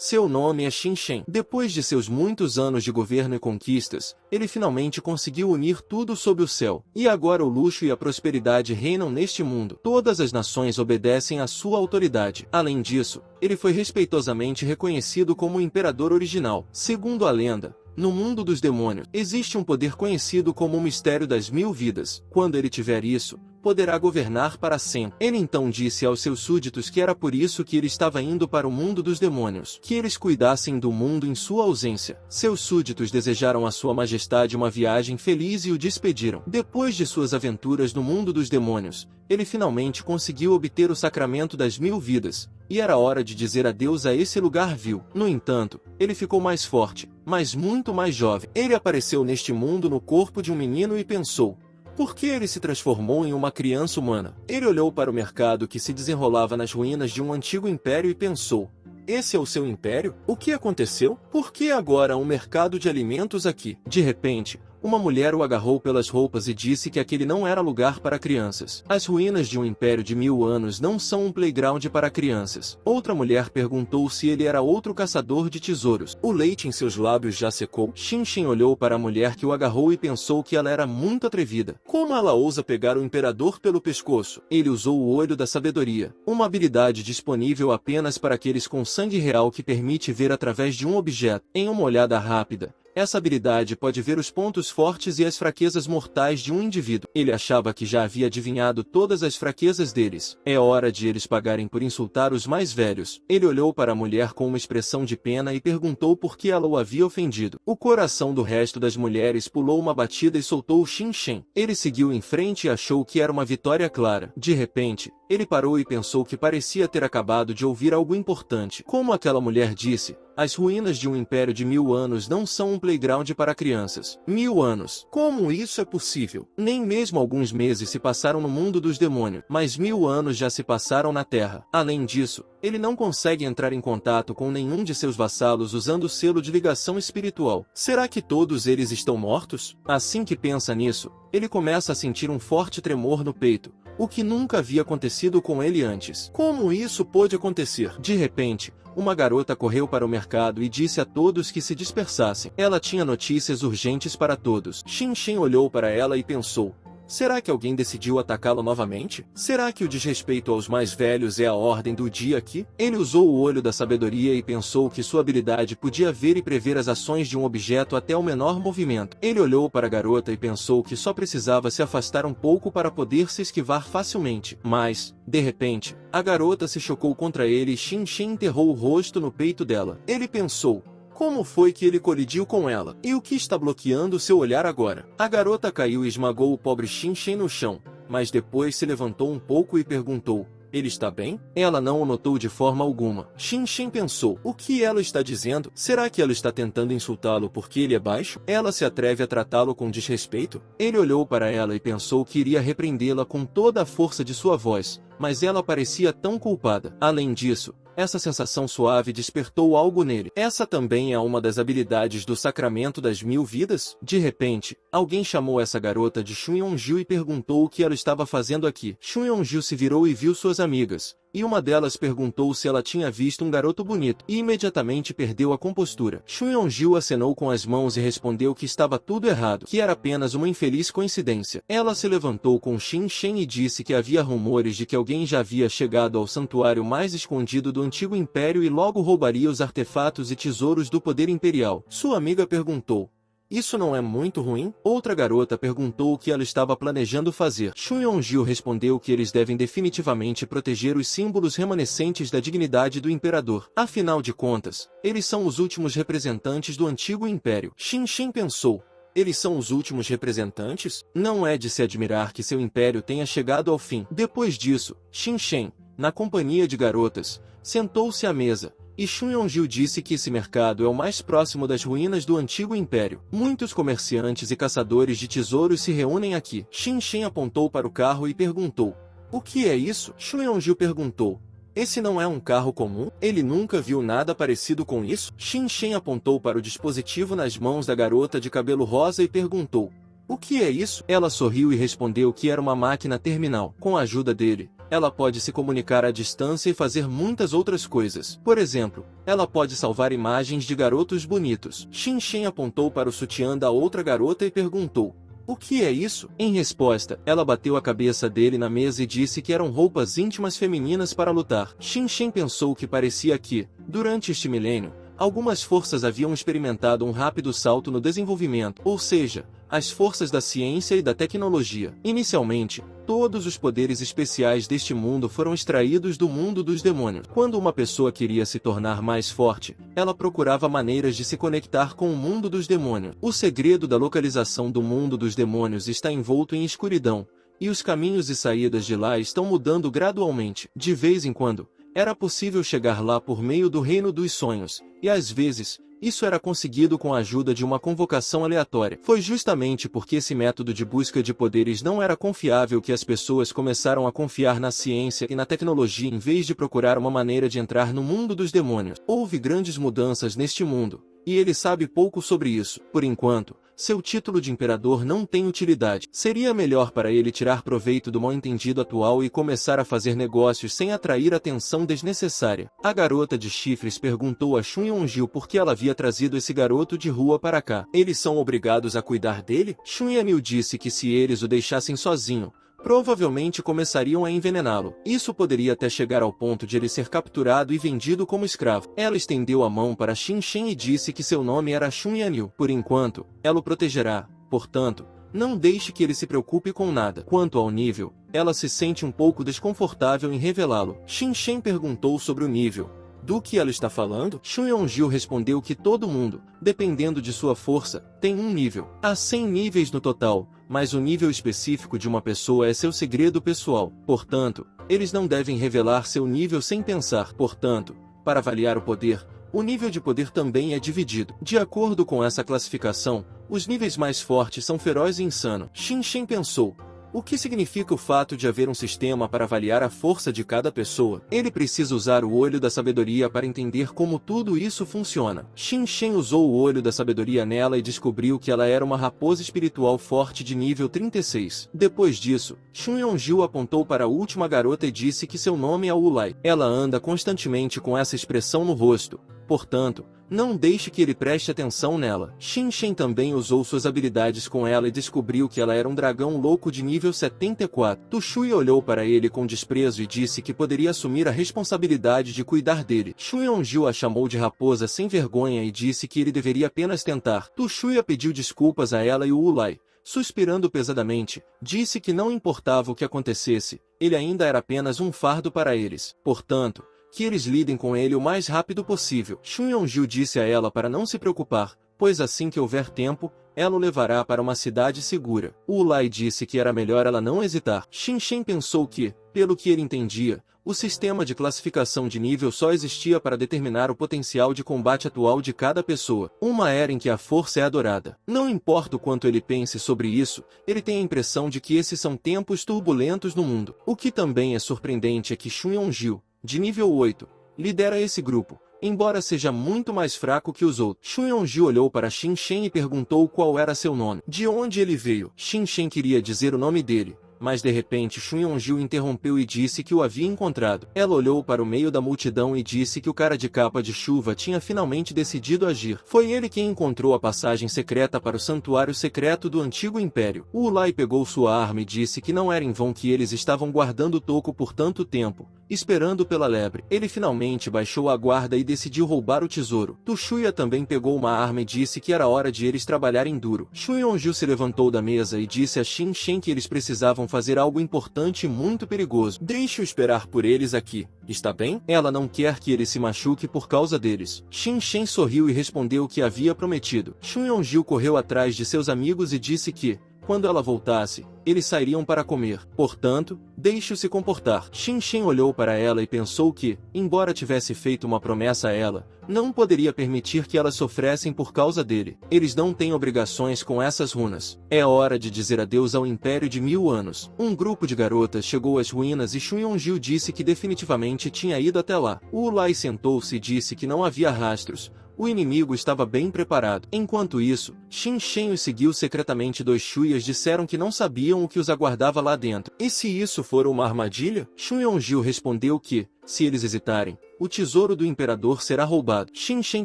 Seu nome é Xin Shen. Depois de seus muitos anos de governo e conquistas, ele finalmente conseguiu unir tudo sob o céu. E agora o luxo e a prosperidade reinam neste mundo. Todas as nações obedecem à sua autoridade. Além disso, ele foi respeitosamente reconhecido como o imperador original. Segundo a lenda, no mundo dos demônios, existe um poder conhecido como o mistério das 1000 vidas. Quando ele tiver isso, poderá governar para sempre. Ele então disse aos seus súditos que era por isso que ele estava indo para o mundo dos demônios, que eles cuidassem do mundo em sua ausência. Seus súditos desejaram a sua majestade uma viagem feliz e o despediram. Depois de suas aventuras no mundo dos demônios, ele finalmente conseguiu obter o sacramento das 1000 vidas, e era hora de dizer adeus a esse lugar vil. No entanto, ele ficou mais forte, mas muito mais jovem. Ele apareceu neste mundo no corpo de um menino e pensou: por que ele se transformou em uma criança humana? Ele olhou para o mercado que se desenrolava nas ruínas de um antigo império e pensou: esse é o seu império? O que aconteceu? Por que agora há um mercado de alimentos aqui? De repente, uma mulher o agarrou pelas roupas e disse que aquele não era lugar para crianças. As ruínas de um império de 1000 anos não são um playground para crianças. Outra mulher perguntou se ele era outro caçador de tesouros. O leite em seus lábios já secou. Xin Shen olhou para a mulher que o agarrou e pensou que ela era muito atrevida. Como ela ousa pegar o imperador pelo pescoço? Ele usou o olho da sabedoria, uma habilidade disponível apenas para aqueles com sangue real que permite ver através de um objeto. Em uma olhada rápida, essa habilidade pode ver os pontos fortes e as fraquezas mortais de um indivíduo. Ele achava que já havia adivinhado todas as fraquezas deles. É hora de eles pagarem por insultar os mais velhos. Ele olhou para a mulher com uma expressão de pena e perguntou por que ela o havia ofendido. O coração do resto das mulheres pulou uma batida e soltou o Xin Shen. Ele seguiu em frente e achou que era uma vitória clara. De repente, ele parou e pensou que parecia ter acabado de ouvir algo importante. Como aquela mulher disse, as ruínas de um império de 1000 anos não são um playground para crianças. 1000 anos. Como isso é possível? Nem mesmo alguns meses se passaram no mundo dos demônios, mas 1000 anos já se passaram na Terra. Além disso, ele não consegue entrar em contato com nenhum de seus vassalos usando o selo de ligação espiritual. Será que todos eles estão mortos? Assim que pensa nisso, ele começa a sentir um forte tremor no peito, o que nunca havia acontecido com ele antes. Como isso pôde acontecer? De repente, uma garota correu para o mercado e disse a todos que se dispersassem. Ela tinha notícias urgentes para todos. Xin Shen olhou para ela e pensou: será que alguém decidiu atacá-lo novamente? Será que o desrespeito aos mais velhos é a ordem do dia aqui? Ele usou o olho da sabedoria e pensou que sua habilidade podia ver e prever as ações de um objeto até o menor movimento. Ele olhou para a garota e pensou que só precisava se afastar um pouco para poder se esquivar facilmente. Mas, de repente, a garota se chocou contra ele e Xin Shen enterrou o rosto no peito dela. Ele pensou: como foi que ele colidiu com ela? E o que está bloqueando seu olhar agora? A garota caiu e esmagou o pobre Xin Shen no chão, mas depois se levantou um pouco e perguntou: ele está bem? Ela não o notou de forma alguma. Xin Shen pensou: o que ela está dizendo? Será que ela está tentando insultá-lo porque ele é baixo? Ela se atreve a tratá-lo com desrespeito? Ele olhou para ela e pensou que iria repreendê-la com toda a força de sua voz, mas ela parecia tão culpada. Além disso, essa sensação suave despertou algo nele. Essa também é uma das habilidades do sacramento das 1000 vidas? De repente, alguém chamou essa garota de Xu Yongju e perguntou o que ela estava fazendo aqui. Xu Yongju se virou e viu suas amigas, e uma delas perguntou se ela tinha visto um garoto bonito, e imediatamente perdeu a compostura. Xu Yongju acenou com as mãos e respondeu que estava tudo errado, que era apenas uma infeliz coincidência. Ela se levantou com Xin Shen e disse que havia rumores de que alguém já havia chegado ao santuário mais escondido do antigo império e logo roubaria os artefatos e tesouros do poder imperial. Sua amiga perguntou: isso não é muito ruim? Outra garota perguntou o que ela estava planejando fazer. Xu Yongju respondeu que eles devem definitivamente proteger os símbolos remanescentes da dignidade do imperador. Afinal de contas, eles são os últimos representantes do antigo império. Xin Shen pensou: eles são os últimos representantes? Não é de se admirar que seu império tenha chegado ao fim. Depois disso, Xin Shen, na companhia de garotas, sentou-se à mesa, e Xu Yongju disse que esse mercado é o mais próximo das ruínas do antigo império. Muitos comerciantes e caçadores de tesouros se reúnem aqui. Xin Shen apontou para o carro e perguntou: o que é isso? Xu Yongju perguntou: esse não é um carro comum? Ele nunca viu nada parecido com isso? Xin Shen apontou para o dispositivo nas mãos da garota de cabelo rosa e perguntou: o que é isso? Ela sorriu e respondeu que era uma máquina terminal. Com a ajuda dele, ela pode se comunicar à distância e fazer muitas outras coisas. Por exemplo, ela pode salvar imagens de garotos bonitos. Xin apontou para o sutiã da outra garota e perguntou: "O que é isso?" Em resposta, ela bateu a cabeça dele na mesa e disse que eram roupas íntimas femininas para lutar. Xin pensou que parecia que, durante este milênio, algumas forças haviam experimentado um rápido salto no desenvolvimento, ou seja, as forças da ciência e da tecnologia. Inicialmente, todos os poderes especiais deste mundo foram extraídos do mundo dos demônios. Quando uma pessoa queria se tornar mais forte, ela procurava maneiras de se conectar com o mundo dos demônios. O segredo da localização do mundo dos demônios está envolto em escuridão, e os caminhos e saídas de lá estão mudando gradualmente. De vez em quando, era possível chegar lá por meio do reino dos sonhos, e às vezes, isso era conseguido com a ajuda de uma convocação aleatória. Foi justamente porque esse método de busca de poderes não era confiável que as pessoas começaram a confiar na ciência e na tecnologia em vez de procurar uma maneira de entrar no mundo dos demônios. Houve grandes mudanças neste mundo, e ele sabe pouco sobre isso. Por enquanto, seu título de imperador não tem utilidade. Seria melhor para ele tirar proveito do mal-entendido atual e começar a fazer negócios sem atrair atenção desnecessária. A garota de chifres perguntou a Xun Yonju por que ela havia trazido esse garoto de rua para cá. Eles são obrigados a cuidar dele? Xun Yanil disse que se eles o deixassem sozinho, provavelmente começariam a envenená-lo. Isso poderia até chegar ao ponto de ele ser capturado e vendido como escravo. Ela estendeu a mão para Xin e disse que seu nome era Xun Yanil. Por enquanto, ela o protegerá. Portanto, não deixe que ele se preocupe com nada. Quanto ao nível, ela se sente um pouco desconfortável em revelá-lo. Xin perguntou sobre o nível. Do que ela está falando? Xun Yonju respondeu que todo mundo, dependendo de sua força, tem um nível. Há 100 níveis no total, mas o nível específico de uma pessoa é seu segredo pessoal. Portanto, eles não devem revelar seu nível sem pensar. Portanto, para avaliar o poder, o nível de poder também é dividido. De acordo com essa classificação, os níveis mais fortes são feroz e insano. Xin pensou: o que significa o fato de haver um sistema para avaliar a força de cada pessoa? Ele precisa usar o olho da sabedoria para entender como tudo isso funciona. Xin usou o olho da sabedoria nela e descobriu que ela era uma raposa espiritual forte de nível 36. Depois disso, Xun Yonju apontou para a última garota e disse que seu nome é Ulai. Ela anda constantemente com essa expressão no rosto. Portanto, não deixe que ele preste atenção nela. Xin também usou suas habilidades com ela e descobriu que ela era um dragão louco de nível 74. Tu Shui olhou para ele com desprezo e disse que poderia assumir a responsabilidade de cuidar dele. Xu Yonju a chamou de raposa sem vergonha e disse que ele deveria apenas tentar. Tu Shui pediu desculpas a ela e o Ulai, suspirando pesadamente, disse que não importava o que acontecesse, ele ainda era apenas um fardo para eles. Portanto, que eles lidem com ele o mais rápido possível. Xun Yonju disse a ela para não se preocupar, pois assim que houver tempo, ela o levará para uma cidade segura. O Ulai disse que era melhor ela não hesitar. Xin pensou que, pelo que ele entendia, o sistema de classificação de nível só existia para determinar o potencial de combate atual de cada pessoa. Uma era em que a força é adorada. Não importa o quanto ele pense sobre isso, ele tem a impressão de que esses são tempos turbulentos no mundo. O que também é surpreendente é que Xun Yonju, de nível 8, lidera esse grupo, embora seja muito mais fraco que os outros. Xun Yonju olhou para Xin e perguntou qual era seu nome. De onde ele veio? Xin queria dizer o nome dele, mas de repente Xun Yonju interrompeu e disse que o havia encontrado. Ela olhou para o meio da multidão e disse que o cara de capa de chuva tinha finalmente decidido agir. Foi ele quem encontrou a passagem secreta para o santuário secreto do antigo império. O Ulai pegou sua arma e disse que não era em vão que eles estavam guardando o toco por tanto tempo, esperando pela lebre. Ele finalmente baixou a guarda e decidiu roubar o tesouro. Tu Shuya também pegou uma arma e disse que era hora de eles trabalharem duro. Xun Yonju se levantou da mesa e disse a Xin que eles precisavam fazer algo importante e muito perigoso. Deixe-o esperar por eles aqui, está bem? Ela não quer que ele se machuque por causa deles. Xin sorriu e respondeu o que havia prometido. Xun Yonju correu atrás de seus amigos e disse que, quando ela voltasse, eles sairiam para comer. Portanto, deixe-o se comportar. Xin olhou para ela e pensou que, embora tivesse feito uma promessa a ela, não poderia permitir que elas sofressem por causa dele. Eles não têm obrigações com essas runas. É hora de dizer adeus ao Império de 1000 anos. Um grupo de garotas chegou às ruínas e Xun Yonju disse que definitivamente tinha ido até lá. O Ulai sentou-se e disse que não havia rastros. O inimigo estava bem preparado. Enquanto isso, Shin Shen os seguiu secretamente. Dois Shuias disseram que não sabiam o que os aguardava lá dentro. E se isso for uma armadilha? Xu Yonju respondeu que, se eles hesitarem, o tesouro do imperador será roubado. Shin Shen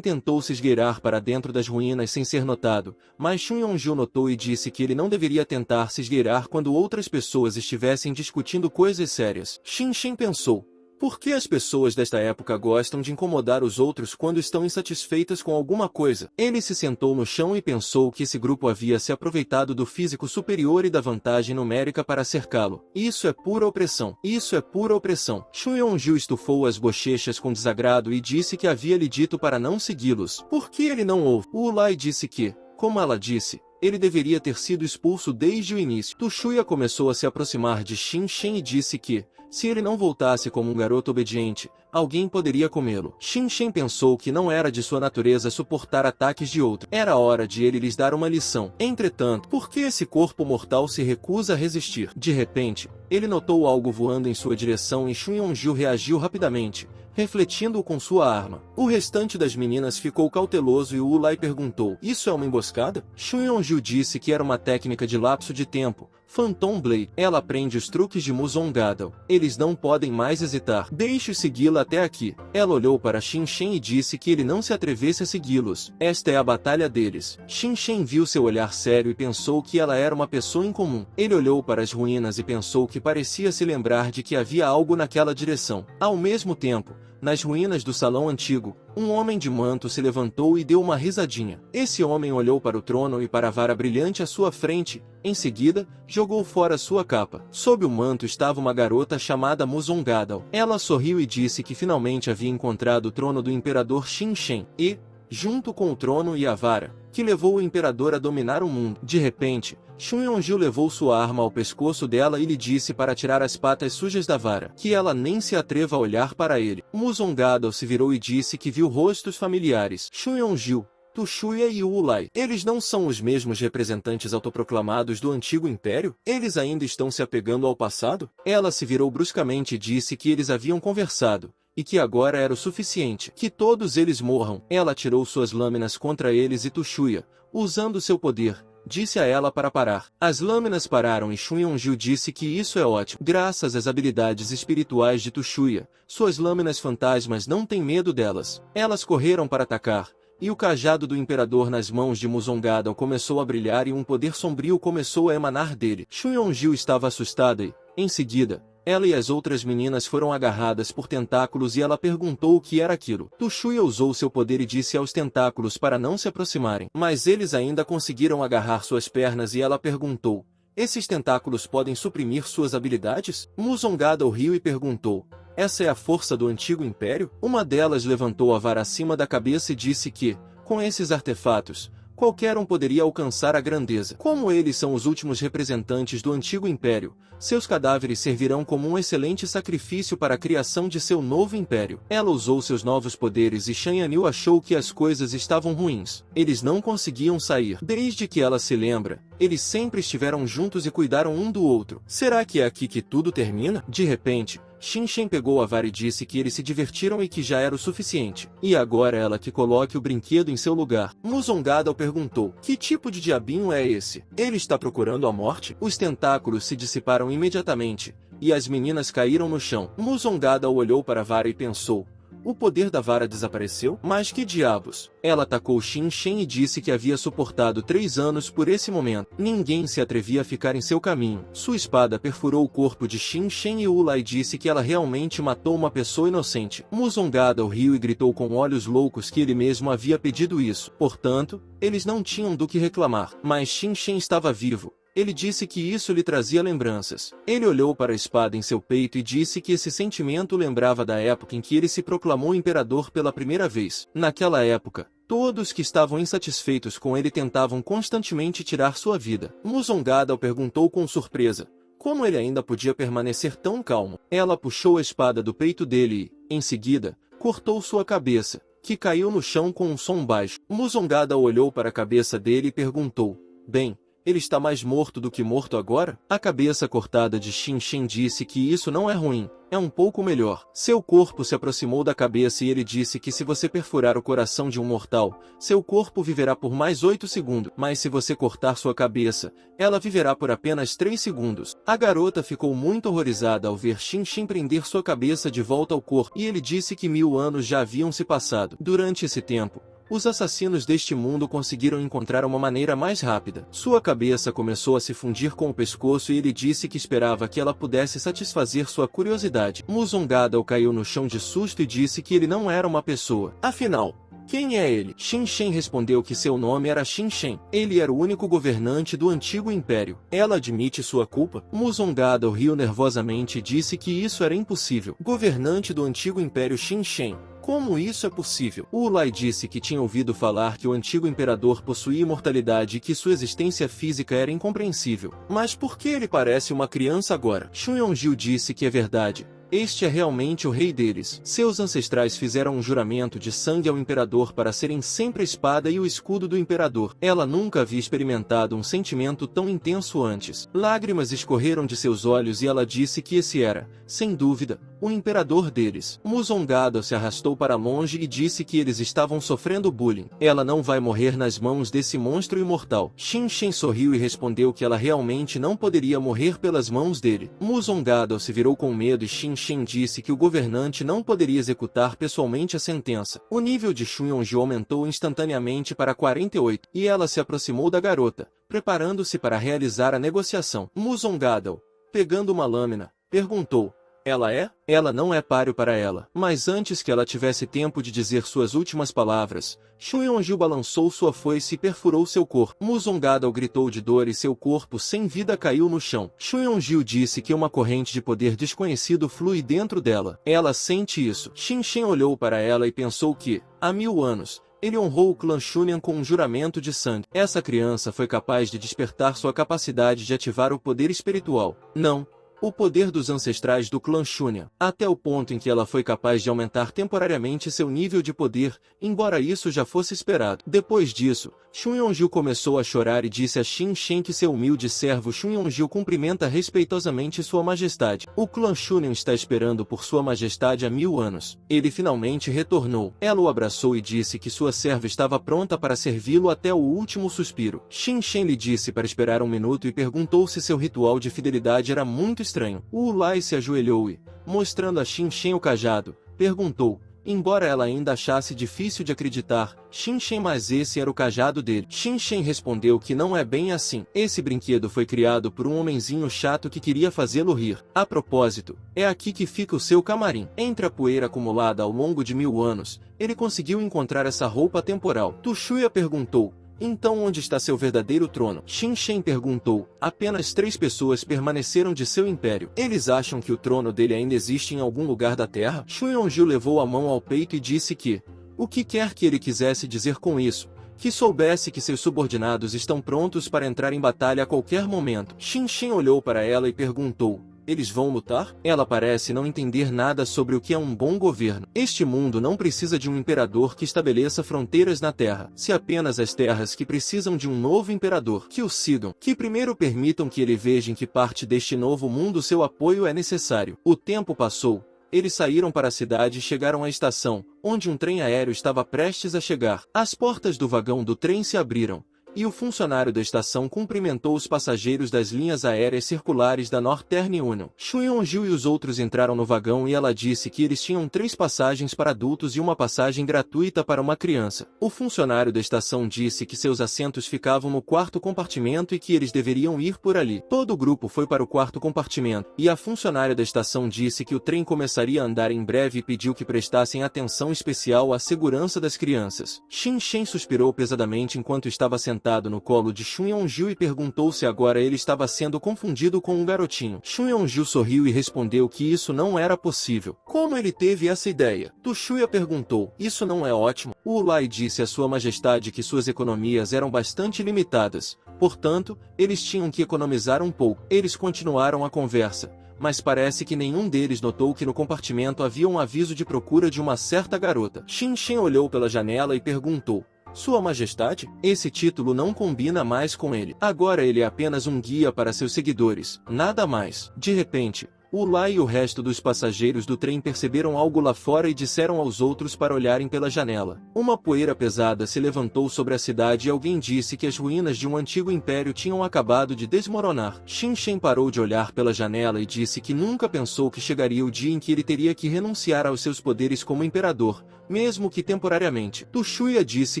tentou se esgueirar para dentro das ruínas sem ser notado, mas Xu Yonju notou e disse que ele não deveria tentar se esgueirar quando outras pessoas estivessem discutindo coisas sérias. Shin Shen pensou: por que as pessoas desta época gostam de incomodar os outros quando estão insatisfeitas com alguma coisa? Ele se sentou no chão e pensou que esse grupo havia se aproveitado do físico superior e da vantagem numérica para cercá-lo. Isso é pura opressão. Isso é pura opressão. Xu Yonju estufou as bochechas com desagrado e disse que havia lhe dito para não segui-los. Por que ele não ouve? Wu Lai disse que, como ela disse, ele deveria ter sido expulso desde o início. Tu Shuya começou a se aproximar de Shin Shen e disse que, se ele não voltasse como um garoto obediente, alguém poderia comê-lo. Shin Shen pensou que não era de sua natureza suportar ataques de outro. Era hora de ele lhes dar uma lição. Entretanto, por que esse corpo mortal se recusa a resistir? De repente, ele notou algo voando em sua direção e Xu Yonju reagiu rapidamente, refletindo-o com sua arma. O restante das meninas ficou cauteloso e Wu Lai perguntou: isso é uma emboscada? Xu Yonju disse que era uma técnica de lapso de tempo, Phantom Blade. Ela aprende os truques de Muzong Gadao. Eles não podem mais hesitar. Deixe segui-la até aqui. Ela olhou para Shin Shen e disse que ele não se atrevesse a segui-los. Esta é a batalha deles. Shin Shen viu seu olhar sério e pensou que ela era uma pessoa incomum. Ele olhou para as ruínas e pensou que parecia se lembrar de que havia algo naquela direção. Ao mesmo tempo, nas ruínas do salão antigo, um homem de manto se levantou e deu uma risadinha. Esse homem olhou para o trono e para a vara brilhante à sua frente. Em seguida, jogou fora sua capa. Sob o manto estava uma garota chamada Muzong Gadao. Ela sorriu e disse que finalmente havia encontrado o trono do imperador Shin Shen e, junto com o trono e a vara, que levou o imperador a dominar o mundo. De repente, Xu Yonju levou sua arma ao pescoço dela e lhe disse para tirar as patas sujas da vara, que ela nem se atreva a olhar para ele. Muzong Gadao se virou e disse que viu rostos familiares. Xu Yonju, Tu Shuya e Wu Lai. Eles não são os mesmos representantes autoproclamados do antigo império? Eles ainda estão se apegando ao passado? Ela se virou bruscamente e disse que eles haviam conversado, e que agora era o suficiente. Que todos eles morram. Ela tirou suas lâminas contra eles e Tu Shuya, usando seu poder, disse a ela para parar. As lâminas pararam e Xu Yonju disse que isso é ótimo. Graças às habilidades espirituais de Tu Shuya, suas lâminas fantasmas não têm medo delas. Elas correram para atacar, e o cajado do imperador nas mãos de Muzong Gadao começou a brilhar e um poder sombrio começou a emanar dele. Xu Yonju estava assustada e, em seguida, ela e as outras meninas foram agarradas por tentáculos e ela perguntou o que era aquilo. Tu Shuya usou seu poder e disse aos tentáculos para não se aproximarem. Mas eles ainda conseguiram agarrar suas pernas e ela perguntou: esses tentáculos podem suprimir suas habilidades? Muzong Gadao riu e perguntou: essa é a força do antigo império? Uma delas levantou a vara acima da cabeça e disse que, com esses artefatos, qualquer um poderia alcançar a grandeza. Como eles são os últimos representantes do antigo império, seus cadáveres servirão como um excelente sacrifício para a criação de seu novo império. Ela usou seus novos poderes e Shan Yanil achou que as coisas estavam ruins. Eles não conseguiam sair. Desde que ela se lembra, eles sempre estiveram juntos e cuidaram um do outro. Será que é aqui que tudo termina? De repente, Shin Shen pegou a vara e disse que eles se divertiram e que já era o suficiente. E agora ela que coloque o brinquedo em seu lugar. Muzong Gadao perguntou: que tipo de diabinho é esse? Ele está procurando a morte? Os tentáculos se dissiparam imediatamente, e as meninas caíram no chão. Muzong Gadao olhou para a vara e pensou: o poder da vara desapareceu? Mas que diabos? Ela atacou Shin Shen e disse que havia suportado 3 anos por esse momento. Ninguém se atrevia a ficar em seu caminho. Sua espada perfurou o corpo de Shin Shen e Wu Lai disse que ela realmente matou uma pessoa inocente. Muzong Gadao riu e gritou com olhos loucos que ele mesmo havia pedido isso. Portanto, eles não tinham do que reclamar. Mas Shin Shen estava vivo. Ele disse que isso lhe trazia lembranças. Ele olhou para a espada em seu peito e disse que esse sentimento lembrava da época em que ele se proclamou imperador pela primeira vez. Naquela época, todos que estavam insatisfeitos com ele tentavam constantemente tirar sua vida. Muzong Gadao perguntou com surpresa: como ele ainda podia permanecer tão calmo? Ela puxou a espada do peito dele e, em seguida, cortou sua cabeça, que caiu no chão com um som baixo. Muzong Gadao olhou para a cabeça dele e perguntou: bem, Ele está mais morto do que morto agora? A cabeça cortada de Xin Shen disse que isso não é ruim, é um pouco melhor. Seu corpo se aproximou da cabeça e ele disse que se você perfurar o coração de um mortal, seu corpo viverá por mais 8 segundos. Mas se você cortar sua cabeça, ela viverá por apenas 3 segundos. A garota ficou muito horrorizada ao ver Xin Shen prender sua cabeça de volta ao corpo e ele disse que 1000 anos já haviam se passado. Durante esse tempo, os assassinos deste mundo conseguiram encontrar uma maneira mais rápida. Sua cabeça começou a se fundir com o pescoço e ele disse que esperava que ela pudesse satisfazer sua curiosidade. Muzongada caiu no chão de susto e disse que ele não era uma pessoa. Afinal, quem é ele? Xin Shen respondeu que seu nome era Xin Shen. Ele era o único governante do antigo império. Ela admite sua culpa? Muzongada riu nervosamente e disse que isso era impossível. Governante do antigo império Xin Shen. Como isso é possível? Wu Lai disse que tinha ouvido falar que o antigo imperador possuía imortalidade e que sua existência física era incompreensível. Mas por que ele parece uma criança agora? Xu Yonjiu disse que é verdade. Este é realmente o rei deles. Seus ancestrais fizeram um juramento de sangue ao imperador para serem sempre a espada e o escudo do imperador. Ela nunca havia experimentado um sentimento tão intenso antes. Lágrimas escorreram de seus olhos e ela disse que esse era, sem dúvida, o imperador deles. Muzongada se arrastou para longe e disse que eles estavam sofrendo bullying. Ela não vai morrer nas mãos desse monstro imortal. Xin Shen sorriu e respondeu que ela realmente não poderia morrer pelas mãos dele. Muzongada se virou com medo e Xin Shen disse que o governante não poderia executar pessoalmente a sentença. O nível de Xu Yonjiu aumentou instantaneamente para 48, e ela se aproximou da garota, preparando-se para realizar a negociação. Muzongada, pegando uma lâmina, perguntou: ela é? Ela não é páreo para ela. Mas antes que ela tivesse tempo de dizer suas últimas palavras, Xu Yonjiu balançou sua foice e perfurou seu corpo. Muzongada gritou de dor e seu corpo sem vida caiu no chão. Xu Yonjiu disse que uma corrente de poder desconhecido flui dentro dela. Ela sente isso. Xin Shen olhou para ela e pensou que, há 1000 anos, ele honrou o clã Chunian com um juramento de sangue. Essa criança foi capaz de despertar sua capacidade de ativar o poder espiritual. Não. O poder dos ancestrais do clã Chunia, até o ponto em que ela foi capaz de aumentar temporariamente seu nível de poder, embora isso já fosse esperado. Depois disso, Xu Yonjiu começou a chorar e disse a Xin Shen que seu humilde servo Xu Yonjiu cumprimenta respeitosamente sua majestade. O clã Chunia está esperando por sua majestade há 1000 anos. Ele finalmente retornou. Ela o abraçou e disse que sua serva estava pronta para servi-lo até o último suspiro. Xin Shen lhe disse para esperar um minuto e perguntou se seu ritual de fidelidade era muito estranho. Wu Lai se ajoelhou e, mostrando a Xin Shen o cajado, perguntou, embora ela ainda achasse difícil de acreditar: Xin Shen, mas esse era o cajado dele? Xin Shen respondeu que não é bem assim. Esse brinquedo foi criado por um homenzinho chato que queria fazê-lo rir. A propósito, é aqui que fica o seu camarim. Entre a poeira acumulada ao longo de 1000 anos, ele conseguiu encontrar essa roupa temporal. Tu Shuya perguntou: então onde está seu verdadeiro trono? Xin Shen perguntou. Apenas 3 pessoas permaneceram de seu império. Eles acham que o trono dele ainda existe em algum lugar da terra? Xu Yonjiu levou a mão ao peito e disse que, o que quer que ele quisesse dizer com isso, que soubesse que seus subordinados estão prontos para entrar em batalha a qualquer momento. Xin Shen olhou para ela e perguntou: eles vão lutar? Ela parece não entender nada sobre o que é um bom governo. Este mundo não precisa de um imperador que estabeleça fronteiras na terra. Se apenas as terras que precisam de um novo imperador, que o sigam, que primeiro permitam que ele veja em que parte deste novo mundo seu apoio é necessário. O tempo passou. Eles saíram para a cidade e chegaram à estação, onde um trem aéreo estava prestes a chegar. As portas do vagão do trem se abriram, e o funcionário da estação cumprimentou os passageiros das linhas aéreas circulares da Northern Union. Xu Yonjiu e os outros entraram no vagão e ela disse que eles tinham 3 passagens para adultos e uma passagem gratuita para uma criança. O funcionário da estação disse que seus assentos ficavam no quarto compartimento e que eles deveriam ir por ali. Todo o grupo foi para o quarto compartimento, e a funcionária da estação disse que o trem começaria a andar em breve e pediu que prestassem atenção especial à segurança das crianças. Xin Shen suspirou pesadamente enquanto estava sentado no colo de Xu Yonjiu e perguntou se agora ele estava sendo confundido com um garotinho. Xu Yonjiu sorriu e respondeu que isso não era possível. Como ele teve essa ideia? Tu Shuya perguntou. Isso não é ótimo? Wu Lai disse a sua majestade que suas economias eram bastante limitadas. Portanto, eles tinham que economizar um pouco. Eles continuaram a conversa, mas parece que nenhum deles notou que no compartimento havia um aviso de procura de uma certa garota. Xin Shen olhou pela janela e perguntou: Sua Majestade? Esse título não combina mais com ele. Agora ele é apenas um guia para seus seguidores, nada mais. De repente, o Lai e o resto dos passageiros do trem perceberam algo lá fora e disseram aos outros para olharem pela janela. Uma poeira pesada se levantou sobre a cidade e alguém disse que as ruínas de um antigo império tinham acabado de desmoronar. Shin Shen parou de olhar pela janela e disse que nunca pensou que chegaria o dia em que ele teria que renunciar aos seus poderes como imperador, mesmo que temporariamente. Tu Shuya disse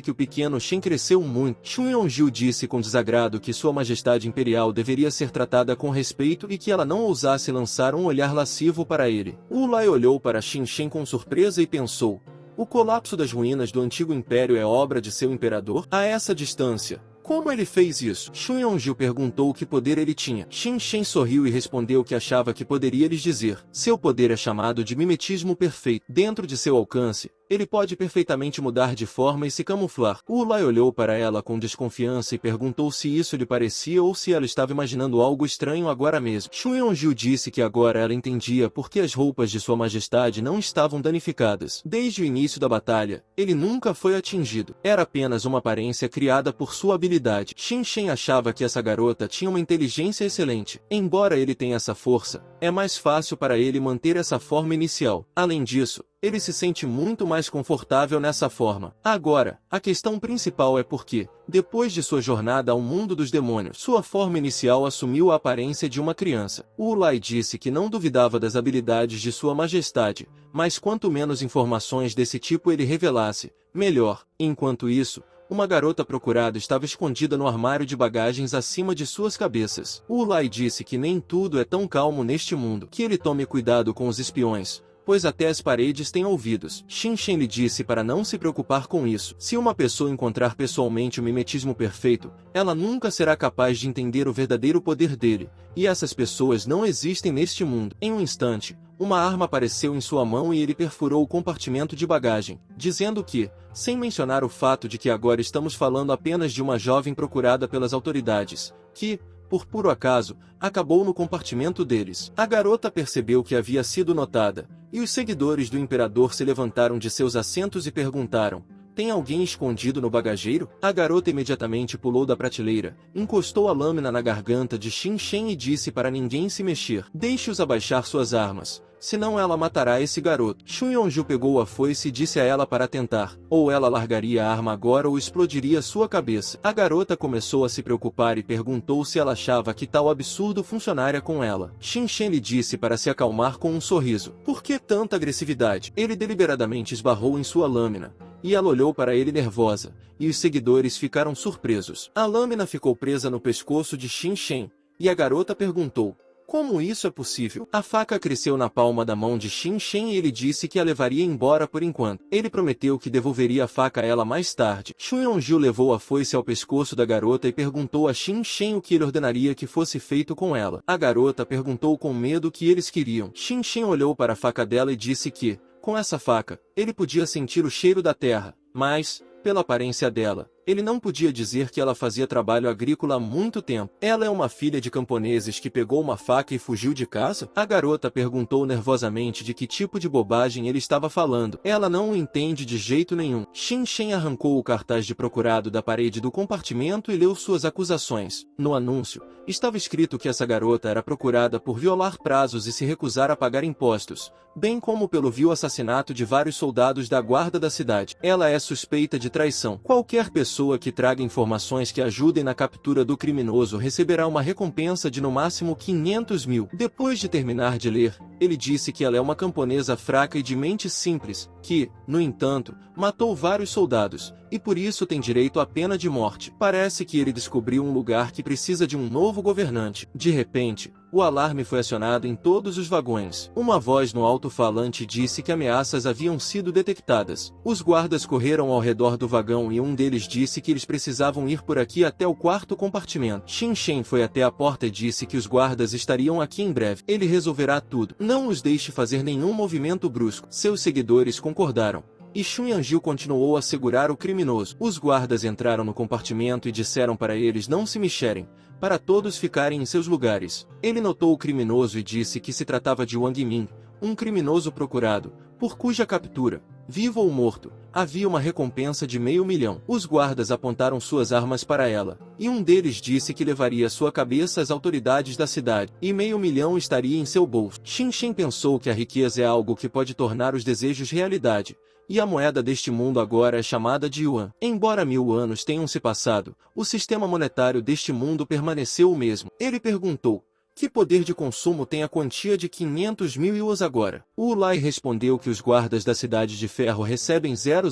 que o pequeno Shen cresceu muito. Xu Yonju disse com desagrado que Sua Majestade Imperial deveria ser tratada com respeito e que ela não ousasse lançar um olhar lascivo para ele. Wu Lai olhou para Shin Shen com surpresa e pensou: o colapso das ruínas do antigo império é obra de seu imperador? A essa distância, como ele fez isso? Xu Yonju perguntou que poder ele tinha. Shin Shen sorriu e respondeu que achava que poderia lhes dizer. Seu poder é chamado de mimetismo perfeito. Dentro de seu alcance, ele pode perfeitamente mudar de forma e se camuflar. Wu Lai olhou para ela com desconfiança e perguntou se isso lhe parecia ou se ela estava imaginando algo estranho agora mesmo. Xu Yonju disse que agora ela entendia por que as roupas de Sua Majestade não estavam danificadas. Desde o início da batalha, ele nunca foi atingido. Era apenas uma aparência criada por sua habilidade. Shin Shen achava que essa garota tinha uma inteligência excelente. Embora ele tenha essa força, é mais fácil para ele manter essa forma inicial. Além disso, ele se sente muito mais confortável nessa forma. Agora, a questão principal é porque, depois de sua jornada ao mundo dos demônios, sua forma inicial assumiu a aparência de uma criança. Wu Lai disse que não duvidava das habilidades de Sua Majestade, mas quanto menos informações desse tipo ele revelasse, melhor. Enquanto isso, uma garota procurada estava escondida no armário de bagagens acima de suas cabeças. Wu Lai disse que nem tudo é tão calmo neste mundo, que ele tome cuidado com os espiões, pois até as paredes têm ouvidos. Shin Shen lhe disse para não se preocupar com isso. Se uma pessoa encontrar pessoalmente o mimetismo perfeito, ela nunca será capaz de entender o verdadeiro poder dele, e essas pessoas não existem neste mundo. Em um instante, uma arma apareceu em sua mão e ele perfurou o compartimento de bagagem, dizendo que, sem mencionar o fato de que agora estamos falando apenas de uma jovem procurada pelas autoridades, que, por puro acaso, acabou no compartimento deles. A garota percebeu que havia sido notada, e os seguidores do imperador se levantaram de seus assentos e perguntaram: tem alguém escondido no bagageiro? A garota imediatamente pulou da prateleira, encostou a lâmina na garganta de Shin Shen e disse para ninguém se mexer. Deixe-os abaixar suas armas, senão ela matará esse garoto. Xu Yonju pegou a foice e disse a ela para tentar, ou ela largaria a arma agora ou explodiria sua cabeça. A garota começou a se preocupar e perguntou se ela achava que tal absurdo funcionaria com ela. Shin Shen lhe disse para se acalmar com um sorriso. Por que tanta agressividade? Ele deliberadamente esbarrou em sua lâmina, e ela olhou para ele nervosa, e os seguidores ficaram surpresos. A lâmina ficou presa no pescoço de Shin Shen, e a garota perguntou: como isso é possível? A faca cresceu na palma da mão de Shin Shen e ele disse que a levaria embora por enquanto. Ele prometeu que devolveria a faca a ela mais tarde. Xu Yonju levou a foice ao pescoço da garota e perguntou a Shin Shen o que ele ordenaria que fosse feito com ela. A garota perguntou com medo o que eles queriam. Shin Shen olhou para a faca dela e disse que, com essa faca, ele podia sentir o cheiro da terra, mas, pela aparência dela, ele não podia dizer que ela fazia trabalho agrícola há muito tempo. Ela é uma filha de camponeses que pegou uma faca e fugiu de casa? A garota perguntou nervosamente de que tipo de bobagem ele estava falando. Ela não o entende de jeito nenhum. Shin Shen arrancou o cartaz de procurado da parede do compartimento e leu suas acusações. No anúncio, estava escrito que essa garota era procurada por violar prazos e se recusar a pagar impostos, bem como pelo vil assassinato de vários soldados da guarda da cidade. Ela é suspeita de traição. Qualquer pessoa que traga informações que ajudem na captura do criminoso receberá uma recompensa de no máximo 500 mil. Depois de terminar de ler, ele disse que ela é uma camponesa fraca e de mente simples, que, no entanto, matou vários soldados, e por isso tem direito à pena de morte. Parece que ele descobriu um lugar que precisa de um novo governante. De repente, o alarme foi acionado em todos os vagões. Uma voz no alto-falante disse que ameaças haviam sido detectadas. Os guardas correram ao redor do vagão e um deles disse que eles precisavam ir por aqui até o quarto compartimento. Shin Shen foi até a porta e disse que os guardas estariam aqui em breve. Ele resolverá tudo. Não os deixe fazer nenhum movimento brusco. Seus seguidores concordaram, e Xu Yanju continuou a segurar o criminoso. Os guardas entraram no compartimento e disseram para eles não se mexerem, para todos ficarem em seus lugares. Ele notou o criminoso e disse que se tratava de Wang Ming, um criminoso procurado, por cuja captura, vivo ou morto, havia uma recompensa de $500.000. Os guardas apontaram suas armas para ela, e um deles disse que levaria sua cabeça às autoridades da cidade, e $500.000 estaria em seu bolso. Xin Shen pensou que a riqueza é algo que pode tornar os desejos realidade, e a moeda deste mundo agora é chamada de Yuan. Embora 1000 anos tenham se passado, o sistema monetário deste mundo permaneceu o mesmo. Ele perguntou: que poder de consumo tem a quantia de 500.000 yuans agora? Wu Lai respondeu que os guardas da Cidade de Ferro recebem 000